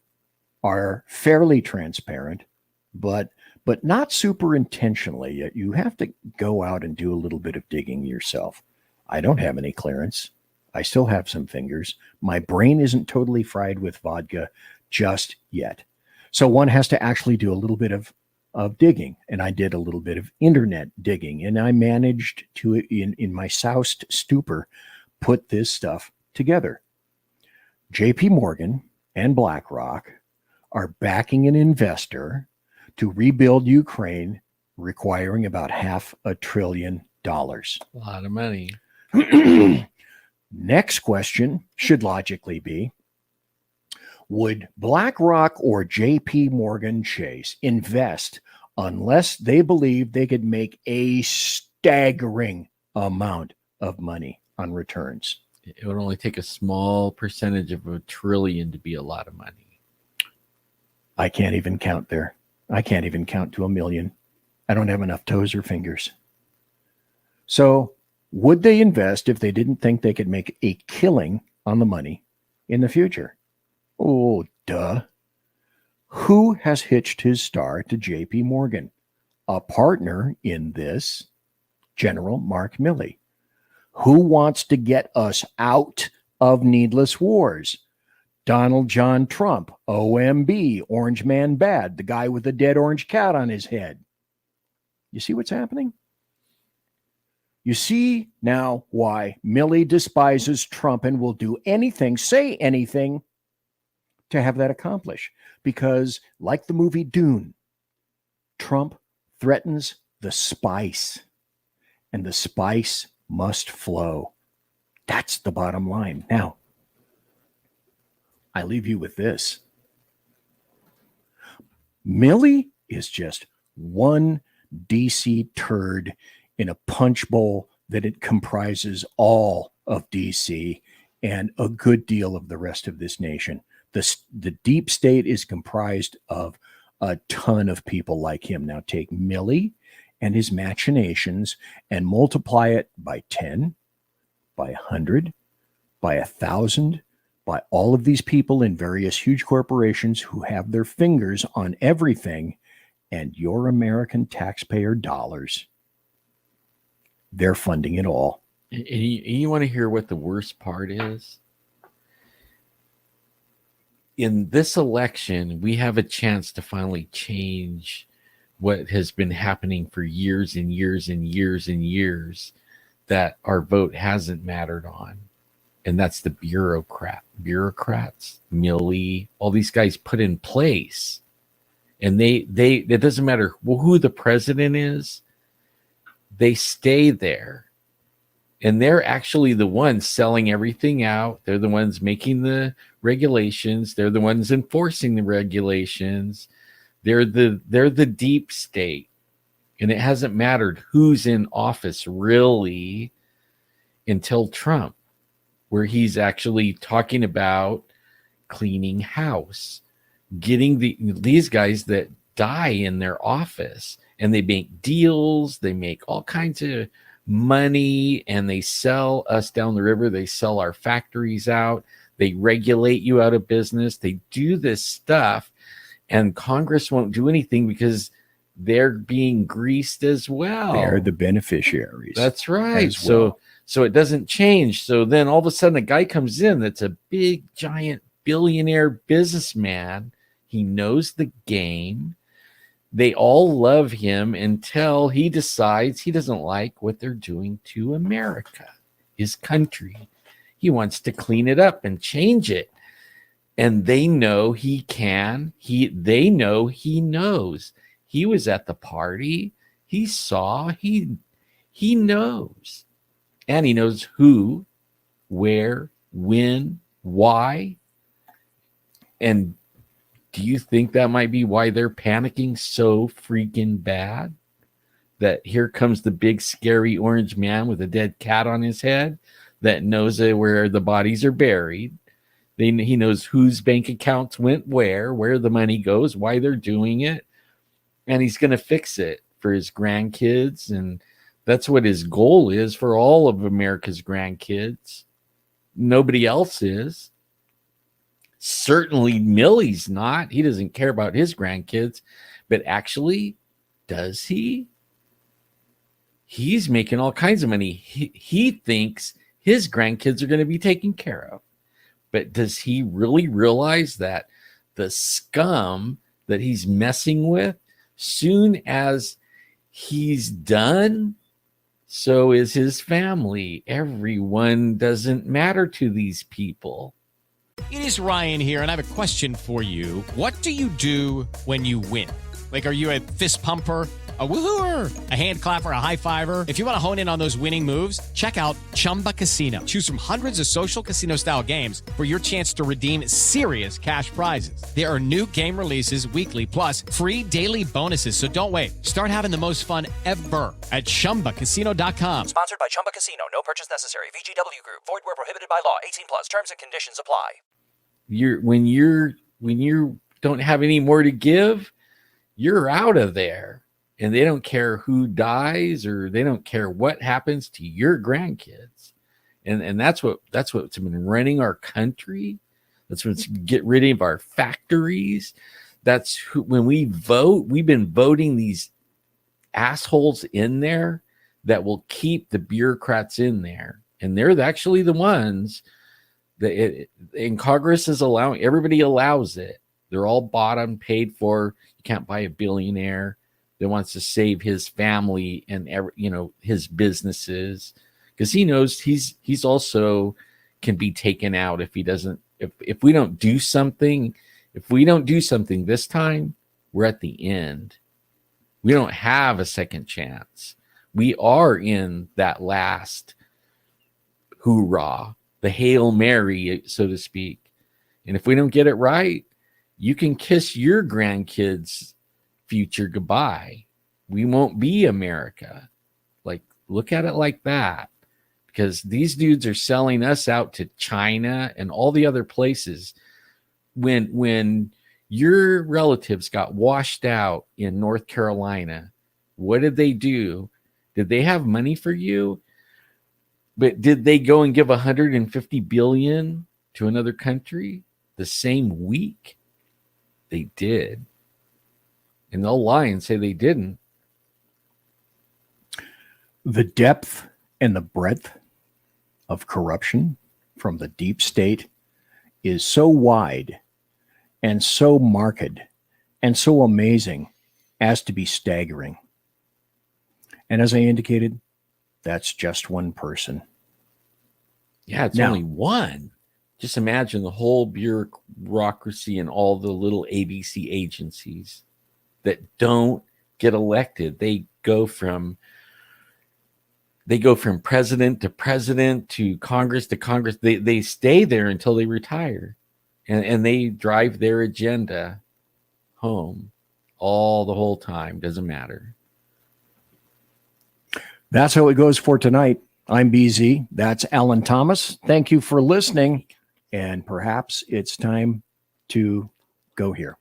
are fairly transparent, but not super intentionally. You have to go out and do a little bit of digging yourself. I don't have any clearance. I still have some fingers. My brain isn't totally fried with vodka just yet. So one has to actually do a little bit of digging. And I did a little bit of internet digging. And I managed to, in my soused stupor, put this stuff together. JP Morgan and BlackRock are backing an investor to rebuild Ukraine, requiring about $500 billion. A lot of money. Next question should logically be, would BlackRock or JP Morgan Chase invest unless they believe they could make a staggering amount of money on returns? It would only take a small percentage of $1 trillion to be a lot of money. I can't even count there. I can't even count to 1 million. I don't have enough toes or fingers. So would they invest if they didn't think they could make a killing on the money in the future? Oh, duh. Who has hitched his star to JP Morgan? A partner in this, General Mark Milley. Who wants to get us out of needless wars? Donald John Trump, OMB, Orange Man Bad, the guy with the dead orange cat on his head. You see what's happening? You see now why Milley despises Trump and will do anything, say anything to have that accomplished. Because, like the movie Dune, Trump threatens the spice, and the spice must flow. That's the bottom line. Now, I leave you with this. Milley is just one DC turd in a punch bowl that it comprises all of DC and a good deal of the rest of this nation. The deep state is comprised of a ton of people like him. Now take Milley and his machinations and multiply it by 10, by 100, by 1,000, by all of these people in various huge corporations who have their fingers on everything, and your American taxpayer dollars, they're funding it all. And you want to hear what the worst part is? In this election, we have a chance to finally change what has been happening for years and years and years and years that our vote hasn't mattered on. And that's the bureaucrats, Milley, all these guys put in place. And they it doesn't matter who the president is, they stay there. And they're actually the ones selling everything out. They're the ones making the regulations. They're the ones enforcing the regulations. They're the deep state. And it hasn't mattered who's in office really until Trump, where he's actually talking about cleaning house, getting these guys that die in their office, and they make deals, they make all kinds of money, and they sell us down the river. They sell our factories out. They regulate you out of business. They do this stuff, and Congress won't do anything because they're being greased as well. They're the beneficiaries. That's right. Well. So it doesn't change. So then all of a sudden a guy comes in that's a big, giant billionaire businessman. He knows the game. They all love him until he decides he doesn't like what they're doing to America, his country. He wants to clean it up and change it. And they know he can. They know he knows. He was at the party. He saw. He knows. And he knows who, where, when, why. And do you think that might be why they're panicking so freaking bad? That here comes the big scary orange man with a dead cat on his head that knows where the bodies are buried. He knows whose bank accounts went where the money goes, why they're doing it. And he's going to fix it for his grandkids. And that's what his goal is for all of America's grandkids. Nobody else is. Certainly Milley's not. He doesn't care about his grandkids. But actually, does he? He's making all kinds of money. He thinks his grandkids are going to be taken care of. But does he really realize that the scum that he's messing with, soon as he's done, so is his family. Everyone doesn't matter to these people. It is Ryan here, and I have a question for you. What do you do when you win? Like, are you a fist pumper, a woohooer, a hand clapper, a high fiver? If you want to hone in on those winning moves, check out Chumba Casino. Choose from hundreds of social casino style games for your chance to redeem serious cash prizes. There are new game releases weekly, plus free daily bonuses. So don't wait. Start having the most fun ever at ChumbaCasino.com. Sponsored by Chumba Casino. No purchase necessary. VGW Group. Void where prohibited by law. 18 plus. Terms and conditions apply. When you don't have any more to give, you're out of there. And they don't care who dies, or they don't care what happens to your grandkids. And that's what's been running our country. That's what's get rid of our factories. That's when we vote, we've been voting these assholes in there that will keep the bureaucrats in there. And they're actually the ones And Congress is allowing, everybody allows it. They're all bought and paid for. You can't buy a billionaire that wants to save his family and his businesses, because he knows he's also can be taken out if he doesn't. If we don't do something, this time, we're at the end. We don't have a second chance. We are in that last hoorah, the Hail Mary, so to speak. And if we don't get it right, you can kiss your grandkids' future goodbye. We won't be America. Like, look at it like that. Because these dudes are selling us out to China and all the other places. When your relatives got washed out in North Carolina, what did they do? Did they have money for you? But did they go and give $150 billion to another country the same week? They did. And they'll lie and say they didn't. The depth and the breadth of corruption from the deep state is so wide and so marked and so amazing as to be staggering. And as I indicated, that's just one person. Yeah, it's only one. Just imagine the whole bureaucracy and all the little ABC agencies that don't get elected. They go from president to president to Congress to Congress. They stay there until they retire. And they drive their agenda home all the whole time. Doesn't matter. That's how it goes for tonight. I'm BZ. That's Alan Thomas. Thank you for listening. And perhaps it's time to go here.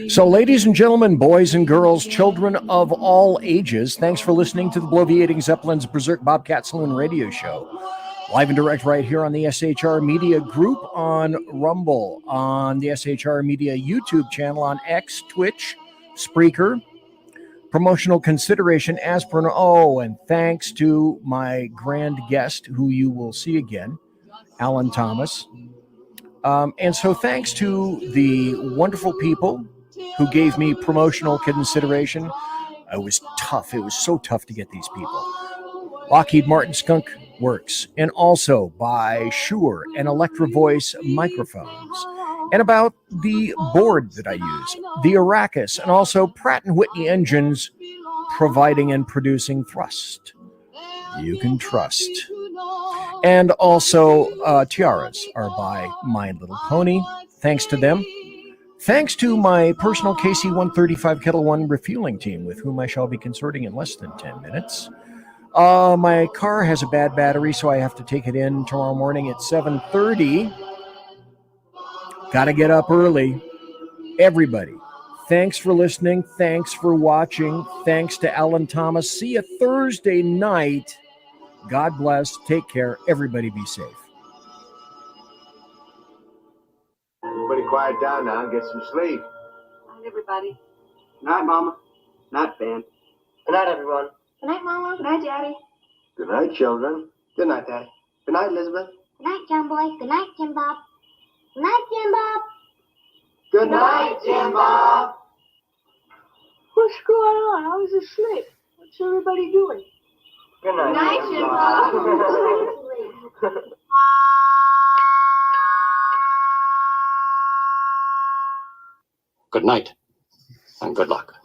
So, ladies and gentlemen, boys and girls, children of all ages, thanks for listening to the Bloviating Zeppelin's Berserk Bobcat Saloon radio show. Live and direct right here on the SHR Media group, on Rumble, on the SHR Media YouTube channel, on X, Twitch, Spreaker. Promotional consideration as per... and thanks to my grand guest, who you will see again, Alan Thomas. And so thanks to the wonderful people who gave me promotional consideration. It was tough. It was so tough to get these people. Lockheed Martin Skunk Works, and also by Shure and Electro Voice microphones, and about the board that I use, the Arrakis, and also Pratt & Whitney engines providing and producing thrust. You can trust. And also tiaras are by My Little Pony. Thanks to them. Thanks to my personal KC-135 Kettle One refueling team, with whom I shall be consorting in less than 10 minutes. My car has a bad battery, so I have to take it in tomorrow morning at 7:30. Got to get up early. Everybody, thanks for listening. Thanks for watching. Thanks to Alan Thomas. See you Thursday night. God bless. Take care. Everybody be safe. Everybody quiet down now and get some sleep. Night, everybody. Night, Mama. Night, Ben. Good night, everyone. Good night, Mama. Good night, Daddy. Good night, children. Good night, Daddy. Good night, Elizabeth. Good night, John Boy. Good night, Jim Bob. Good night, Jim Bob. Good night, Jim Bob. What's going on? I was asleep. What's everybody doing? Good night, Good night, Jim Bob. Good night, and good luck.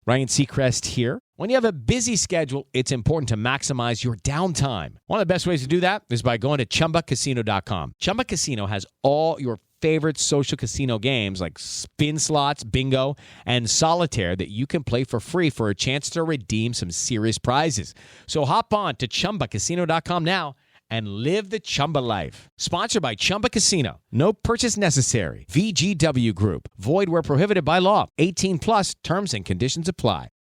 Ryan Seacrest here. When you have a busy schedule, it's important to maximize your downtime. One of the best ways to do that is by going to ChumbaCasino.com. Chumba Casino has all your favorite social casino games like spin slots, bingo, and solitaire that you can play for free for a chance to redeem some serious prizes. So hop on to ChumbaCasino.com now and live the Chumba life. Sponsored by Chumba Casino. No purchase necessary. VGW Group. Void where prohibited by law. 18 plus terms and conditions apply.